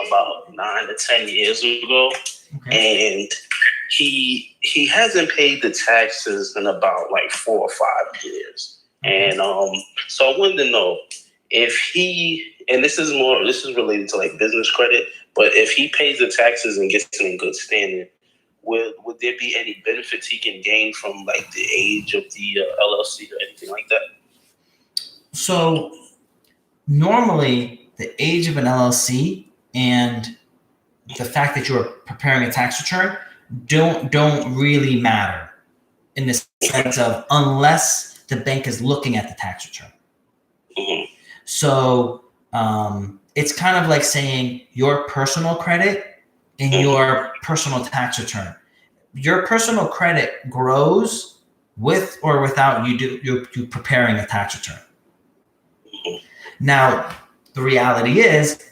Speaker 3: about 9 to 10 years ago,
Speaker 1: Okay.
Speaker 3: and he hasn't paid the taxes in about like 4 or 5 years.
Speaker 1: Okay.
Speaker 3: And so I wanted to know if and this is related to like business credit, but if he pays the taxes and gets in good standing, would there be any benefits he can gain from like the age of the LLC or anything like that?
Speaker 1: So normally the age of an LLC and the fact that you're preparing a tax return don't really matter in the sense of unless the bank is looking at the tax return.
Speaker 3: Mm-hmm.
Speaker 1: So it's kind of like saying your personal credit and your personal tax return. Your personal credit grows with or without you preparing a tax return. Now, the reality is,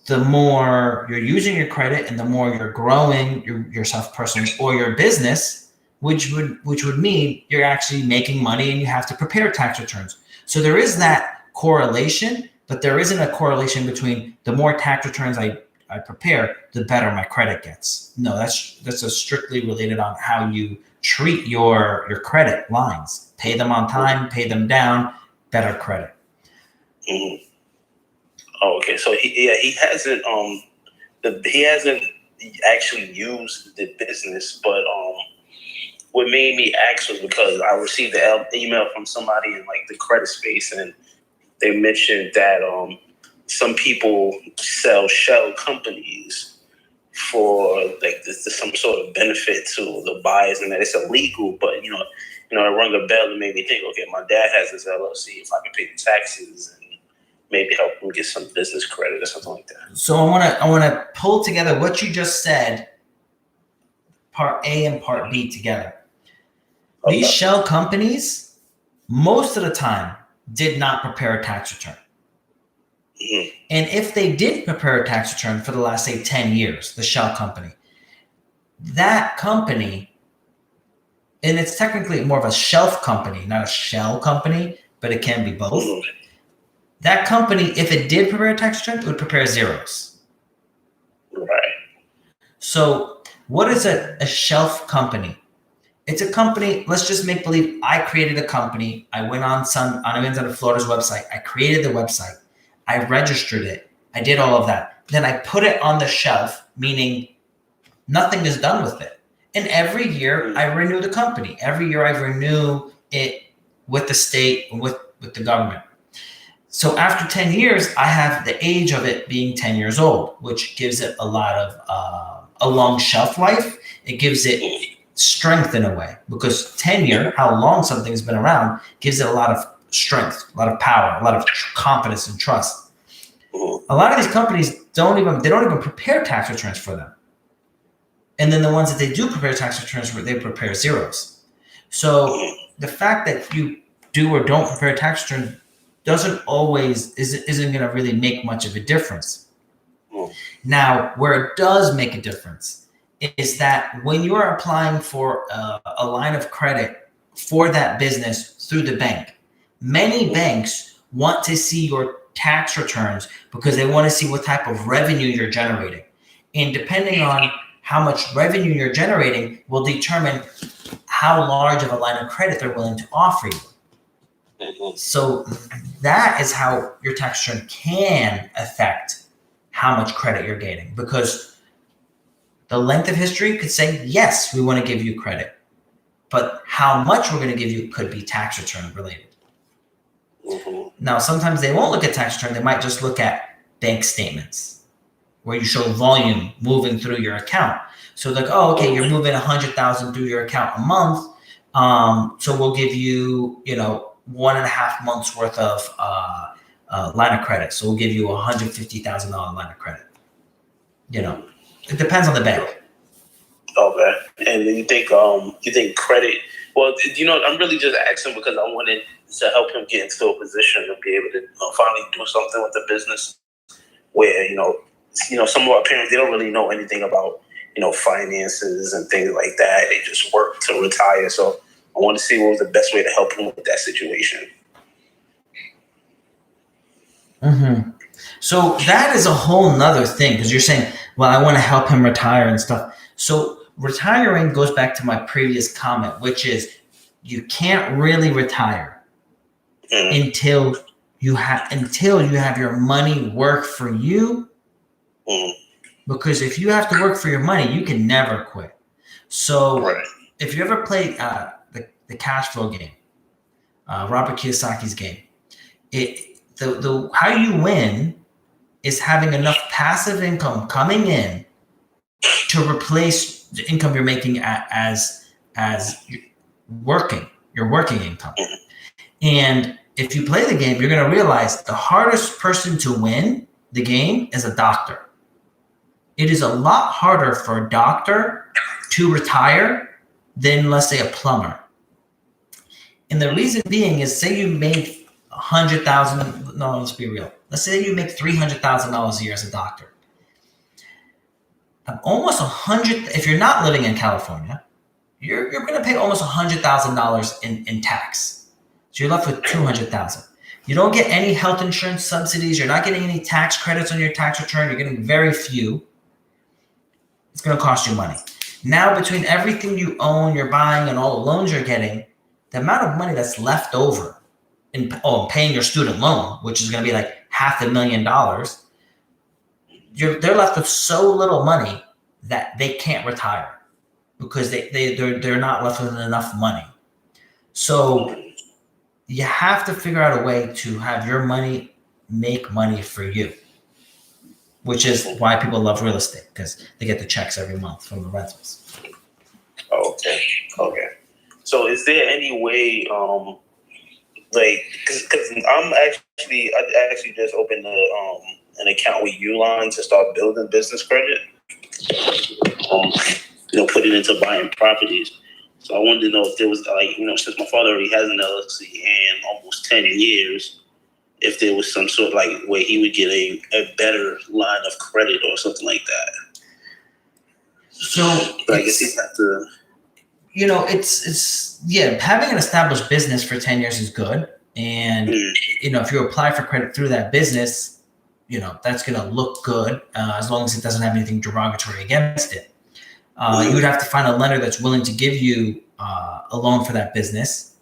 Speaker 1: the more you're using your credit and the more you're growing yourself personally or your business, which would mean you're actually making money and you have to prepare tax returns. So there is that correlation, but there isn't a correlation between the more tax returns I prepare, the better my credit gets. No, that's a strictly related on how you treat your credit lines. Pay them on time, pay them down, better credit.
Speaker 3: Mm-hmm. Oh, okay. So he hasn't actually used the business, but what made me ask was because I received an email from somebody in like the credit space, and they mentioned that some people sell shell companies for like some sort of benefit to the buyers, and that it's illegal. But it rung a bell and made me think, okay, my dad has this LLC. If I can pay the taxes and maybe help him get some business credit or something like that.
Speaker 1: So I want to pull together what you just said, part A and part B together. Okay. These shell companies, most of the time, did not prepare a tax return. Mm-hmm. And if they did prepare a tax return for the last, say, 10 years, the shell company, that company, and it's technically more of a shelf company, not a shell company, but it can be both. Mm-hmm. That company, if it did prepare a tax return, it would prepare zeros.
Speaker 3: Right.
Speaker 1: So what is a shelf company? It's a company, let's just make believe I created a company. I went on Florida's website. I created the website. I registered it. I did all of that. Then I put it on the shelf, meaning nothing is done with it. And every year I renew the company. Every year I renew it with the state, with the government. So after 10 years, I have the age of it being 10 years old, which gives it a lot of a long shelf life. It gives it strength in a way, because tenure, how long something's been around, gives it a lot of strength, a lot of power, a lot of confidence and trust. A lot of these companies don't even prepare tax returns for them. And then the ones that they do prepare tax returns for, they prepare zeros. So the fact that you do or don't prepare tax returns isn't going to really make much of a difference. Now, where it does make a difference is that when you are applying for a line of credit for that business through the bank, many banks want to see your tax returns because they want to see what type of revenue you're generating. And depending on how much revenue you're generating will determine how large of a line of credit they're willing to offer you. So that is how your tax return can affect how much credit you're gaining, because the length of history could say, yes, we want to give you credit, but how much we're going to give you could be tax return related. Now, sometimes they won't look at tax return. They might just look at bank statements where you show volume moving through your account. So like, oh, okay, you're moving 100,000 through your account a month. So we'll give you, 1.5 months worth of line of credit. So we'll give you $150,000 line of credit. It depends on the bank.
Speaker 3: Okay. And you think credit? Well, I'm really just asking because I wanted to help him get into a position to be able to finally do something with the business where some of our parents, they don't really know anything about finances and things like that. They just work to retire. So I want to see what was the best way to help him with that situation.
Speaker 1: Mm-hmm. So that is a whole nother thing because you're saying, well, I want to help him retire and stuff. So retiring goes back to my previous comment, which is you can't really retire until you have your money work for you. Because if you have to work for your money, you can never quit. So if you ever played the cash flow game, Robert Kiyosaki's game, the how you win is having enough passive income coming in to replace the income you're making as your working income. And if you play the game, you're going to realize the hardest person to win the game is a doctor. It is a lot harder for a doctor to retire than, let's say, a plumber. And the reason being is, say you made $100,000. No, let's be real. Let's say you make $300,000 a year as a doctor. Almost if you're not living in California, you're going to pay almost $100,000 in tax. So you're left with $200,000. You don't get any health insurance subsidies. You're not getting any tax credits on your tax return. You're getting very few. It's going to cost you money. Now, between everything you own, you're buying, and all the loans you're getting, the amount of money that's left over in paying your student loan, which is going to be like $500,000, they're left with so little money that they can't retire because they're not left with enough money. So you have to figure out a way to have your money make money for you, which is why people love real estate, because they get the checks every month from the rentals.
Speaker 3: Okay. So is there any way, because I actually just opened an account with Uline to start building business credit, put it into buying properties. So I wanted to know if there was, since my father already has an LLC and almost 10 years, if there was some sort of way he would get a better line of credit or something like that.
Speaker 1: So
Speaker 3: but I guess he'd have to.
Speaker 1: Having an established business for 10 years is good. And, if you apply for credit through that business, that's going to look good as long as it doesn't have anything derogatory against it. You would have to find a lender that's willing to give you a loan for that business.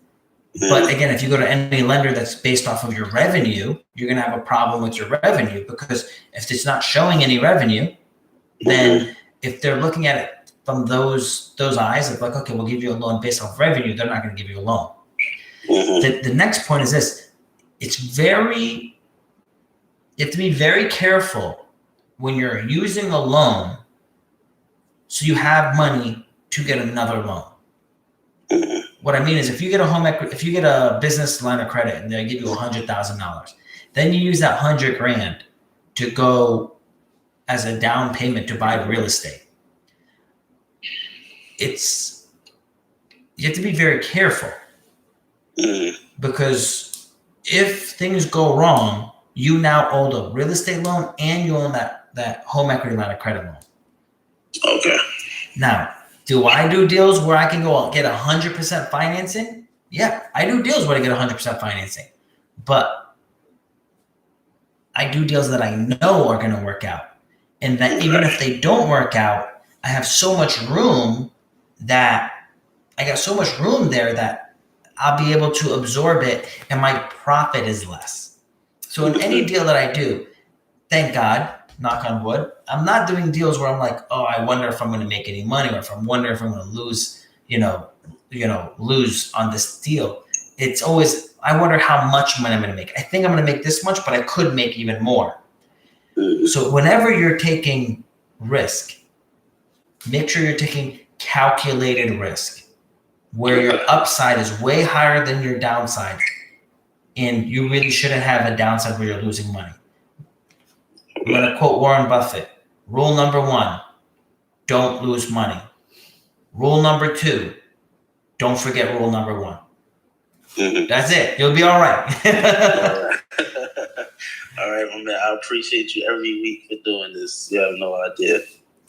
Speaker 1: But again, if you go to any lender that's based off of your revenue, you're going to have a problem with your revenue, because if it's not showing any revenue, then if they're looking at it from those eyes of okay, we'll give you a loan based off revenue, they're not going to give you a loan. The next point is this. You have to be very careful when you're using a loan so you have money to get another loan. What I mean is, if you get a business line of credit and they give you $100,000, then you use that $100,000 to go as a down payment to buy real estate. You have to be very careful, because if things go wrong, you now owe the real estate loan and you own that home equity line of credit loan.
Speaker 3: Okay.
Speaker 1: Now, do I do deals where I can go get 100% financing? Yeah, I do deals where I get 100% financing. But I do deals that I know are going to work out. And that even if they don't work out, I have so much room there that I'll be able to absorb it and my profit is less. So in any deal that I do, thank God, knock on wood, I'm not doing deals where I'm like, oh, I wonder if I'm going to make any money, or if I'm wondering if I'm going to lose, lose on this deal. it's always, I wonder how much money I'm going to make. I think I'm going to make this much, but I could make even more. So whenever you're taking risk, make sure you're taking calculated risk where your upside is way higher than your downside. And you really shouldn't have a downside where you're losing money. I'm going to quote Warren Buffett. Rule number 1, don't lose money. Rule number 2, don't forget rule number 1. That's it. You'll be all right.
Speaker 3: All right, my man. I appreciate you every week for doing this. You have no idea.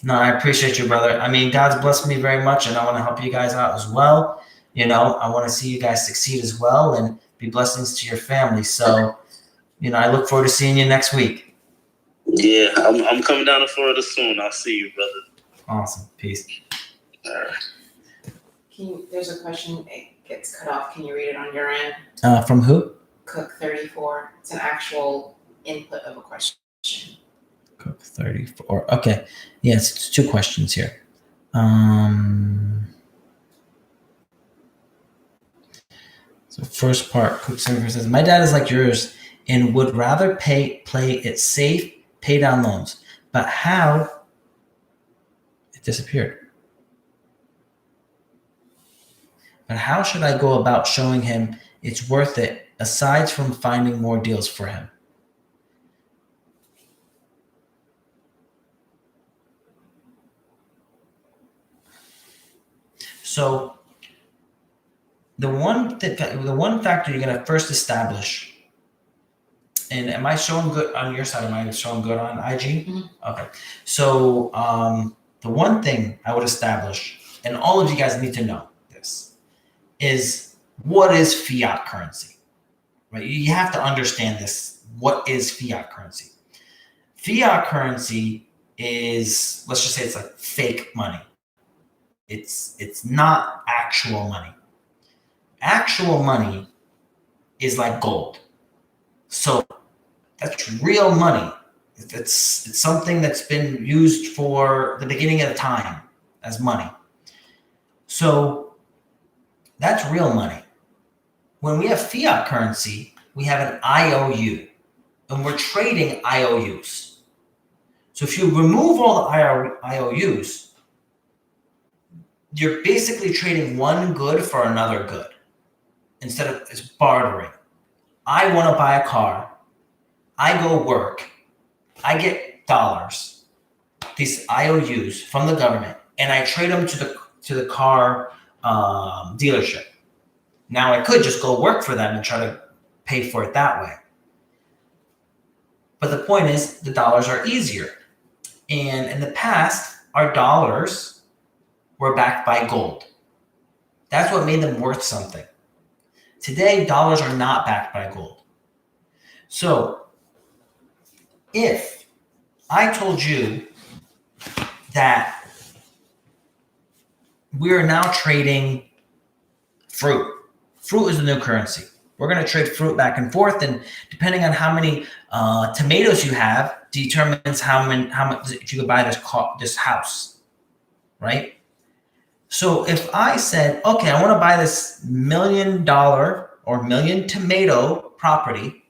Speaker 1: No, I appreciate you, brother. I mean, God's blessed me very much, and I want to help you guys out as well. You know, I want to see you guys succeed as well and be blessings to your family. So, you know, I look forward to seeing you next week.
Speaker 3: Yeah, I'm coming down to Florida soon. I'll see you, brother.
Speaker 1: Awesome. Peace.
Speaker 3: All right.
Speaker 2: There's a question, it gets cut off. Can you read it on your end?
Speaker 1: From who?
Speaker 2: Cook 34. It's an actual input of a question.
Speaker 1: Cook 34. Okay. Yes, it's 2 questions here. So first part, Cook 34 says, my dad is like yours and would rather play it safe, pay down loans. But how? It disappeared. But how should I go about showing him it's worth it aside from finding more deals for him? So the one factor you're going to first establish, and am I showing good on your side? Am I showing good on IG?
Speaker 2: Mm-hmm.
Speaker 1: Okay. So the one thing I would establish, and all of you guys need to know this, is what is fiat currency, right? You have to understand this. What is fiat currency? Fiat currency is, let's just say it's like fake money. It's not actual money. Actual money is like gold. So that's real money. It's something that's been used for the beginning of the time as money. So that's real money. When we have fiat currency, we have an IOU, and we're trading IOUs. So if you remove all the IOUs, you're basically trading one good for another good instead of it's bartering. I want to buy a car. I go work. I get dollars, these IOUs from the government, and I trade them to the car dealership. Now I could just go work for them and try to pay for it that way. But the point is the dollars are easier. And in the past, our dollars were backed by gold. That's what made them worth something. Today, dollars are not backed by gold. So if I told you that we are now trading fruit is the new currency. We're going to trade fruit back and forth, and depending on how many tomatoes you have determines how much if you could buy this house, right? So if I said, okay, I want to buy this $1 million or million tomato property,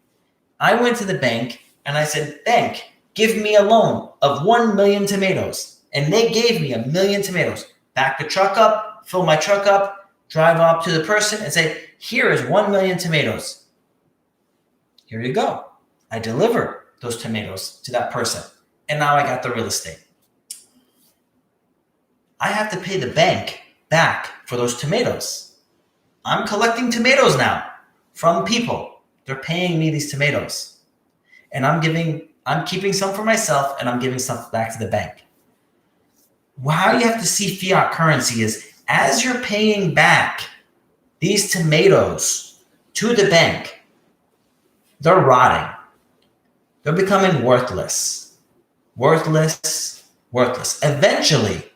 Speaker 1: I went to the bank and I said, bank, give me a loan of 1 million tomatoes. And they gave me 1 million tomatoes. Back the truck up, fill my truck up, drive up to the person and say, here is 1 million tomatoes. Here you go. I deliver those tomatoes to that person. And now I got the real estate. I have to pay the bank back for those tomatoes. I'm collecting tomatoes now from people. They're paying me these tomatoes. And I'm keeping some for myself and I'm giving some back to the bank. How you have to see fiat currency is as you're paying back these tomatoes to the bank, they're rotting. They're becoming worthless. Worthless. Eventually,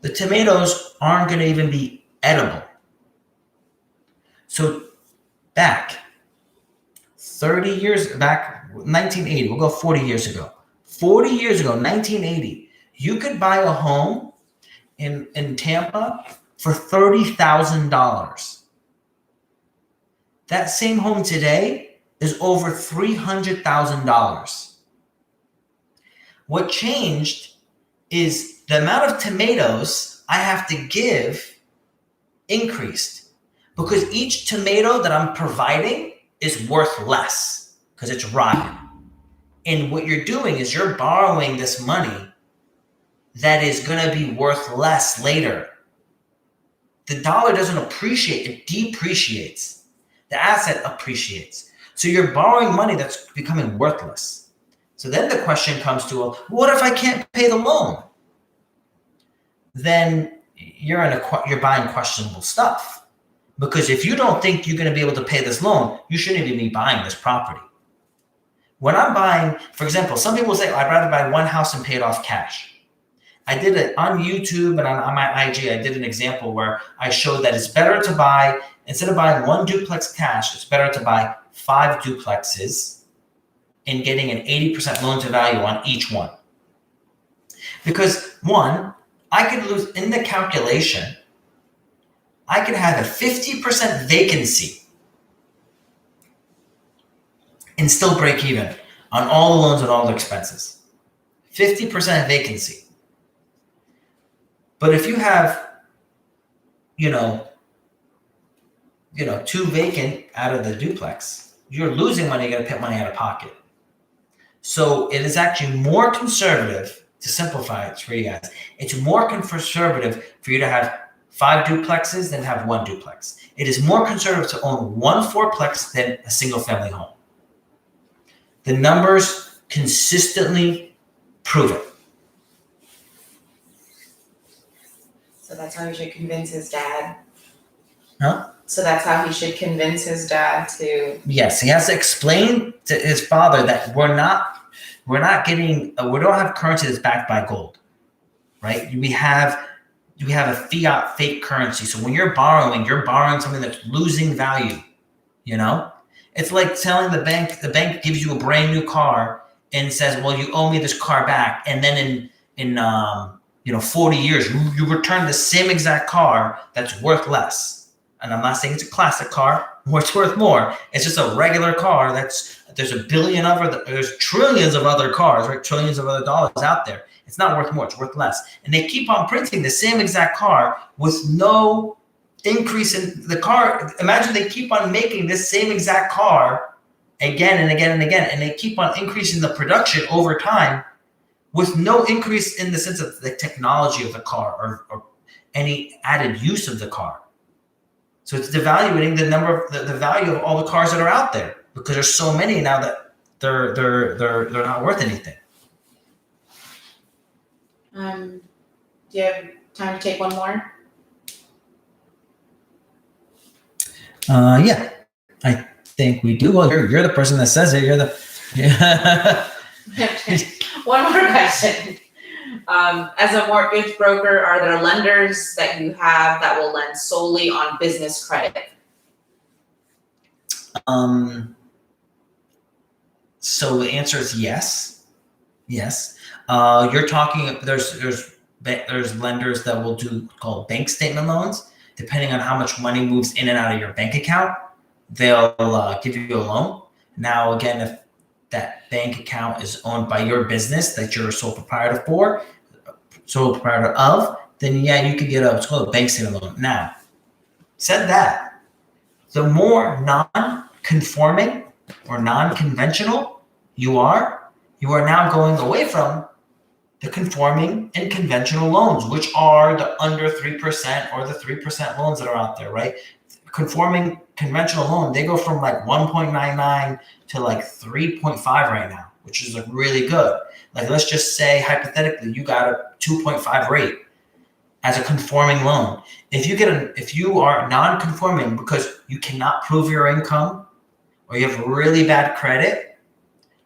Speaker 1: the tomatoes aren't going to even be edible. So back 1980, we'll go 40 years ago. 40 years ago, 1980, you could buy a home in Tampa for $30,000. That same home today is over $300,000. What changed is the amount of tomatoes I have to give increased because each tomato that I'm providing is worth less because it's rotten. And what you're doing is you're borrowing this money that is going to be worth less later. The dollar doesn't appreciate, it depreciates. The asset appreciates. So you're borrowing money that's becoming worthless. So then the question comes to, well, what if I can't pay the loan? Then you're buying questionable stuff. Because if you don't think you're going to be able to pay this loan, you shouldn't even be buying this property. When I'm buying, for example, some people say, I'd rather buy one house and pay it off cash. I did it on YouTube and on my IG. I did an example where I showed that it's better to buy, instead of buying one duplex cash, it's better to buy 5 duplexes and getting an 80% loan to value on each one. Because one, I could lose in the calculation, I could have a 50% vacancy and still break even on all the loans and all the expenses. 50% vacancy. But if you have, 2 vacant out of the duplex, you're losing money, you're going to pay money out of pocket. So it is actually more conservative, to simplify it for you guys, it's more conservative for you to have 5 duplexes than have 1 duplex. It is more conservative to own 1 fourplex than a single family home. The numbers consistently prove it.
Speaker 2: So that's how he should convince his dad.
Speaker 1: Huh?
Speaker 2: So that's how he should convince his dad to.
Speaker 1: Yes, he has to explain to his father that we don't have currency that's backed by gold, right? We have a fiat fake currency. So when you're borrowing something that's losing value. It's like telling the bank gives you a brand new car and says, well, you owe me this car back, and then in 40 years, you return the same exact car that's worth less. And I'm not saying it's a classic car where it's worth more. It's just a regular car there's there's trillions of other cars, right? Trillions of other dollars out there. It's not worth more, it's worth less. And they keep on printing the same exact car with no increase in the car. Imagine they keep on making this same exact car again and again and again, and they keep on increasing the production over time with no increase in the sense of the technology of the car or any added use of the car. So it's devaluing the value of all the cars that are out there because there's so many now that they're not worth anything.
Speaker 2: Do you have time to take one more?
Speaker 1: Yeah, I think we do. Well, you're the person that says it. Yeah.
Speaker 2: One more question. As a mortgage broker, are there lenders that you have that will lend solely on business credit?
Speaker 1: So the answer is yes. Yes. You're talking. There's lenders that will do called bank statement loans. Depending on how much money moves in and out of your bank account, they'll give you a loan. Now, again, if that bank account is owned by your business that you're a sole proprietor of, then yeah, you could get what's called a bank statement loan. Now, said that, the more non-conforming or non-conventional you are now going away from the conforming and conventional loans, which are the under 3% or the 3% loans that are out there, right? Conforming conventional loan, they go from like 1.99 to like 3.5 right now, which is like really good. Like, let's just say hypothetically, you got a 2.5 rate as a conforming loan. If you are non-conforming because you cannot prove your income or you have really bad credit,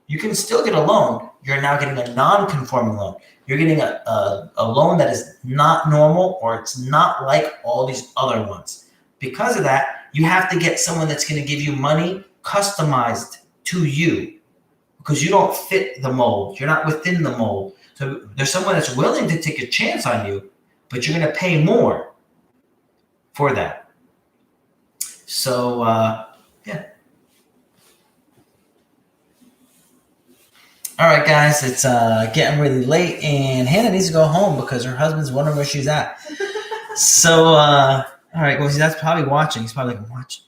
Speaker 1: you can still get a loan. You're now getting a non-conforming loan. You're getting a loan that is not normal, or it's not like all these other ones. Because of that, you have to get someone that's going to give you money customized to you because you don't fit the mold. You're not within the mold. So there's someone that's willing to take a chance on you, but you're going to pay more for that. So All right, guys, it's getting really late, and Hannah needs to go home because her husband's wondering where she's at. So, all right, well, that's probably watching. He's probably like, I'm watching.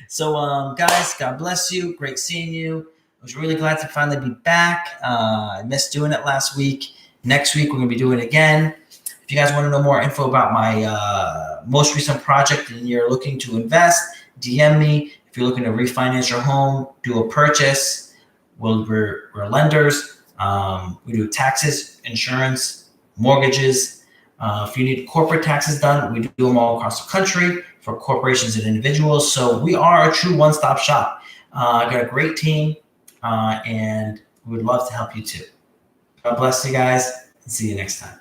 Speaker 1: So, guys, God bless you. Great seeing you. I was really glad to finally be back. I missed doing it last week. Next week, we're going to be doing it again. If you guys want to know more info about my most recent project and you're looking to invest, DM me. If you're looking to refinance your home, do a purchase, we're lenders. We do taxes, insurance, mortgages. If you need corporate taxes done, we do them all across the country for corporations and individuals. So we are a true one-stop shop. I got a great team, and we would love to help you too. God bless you guys, and see you next time.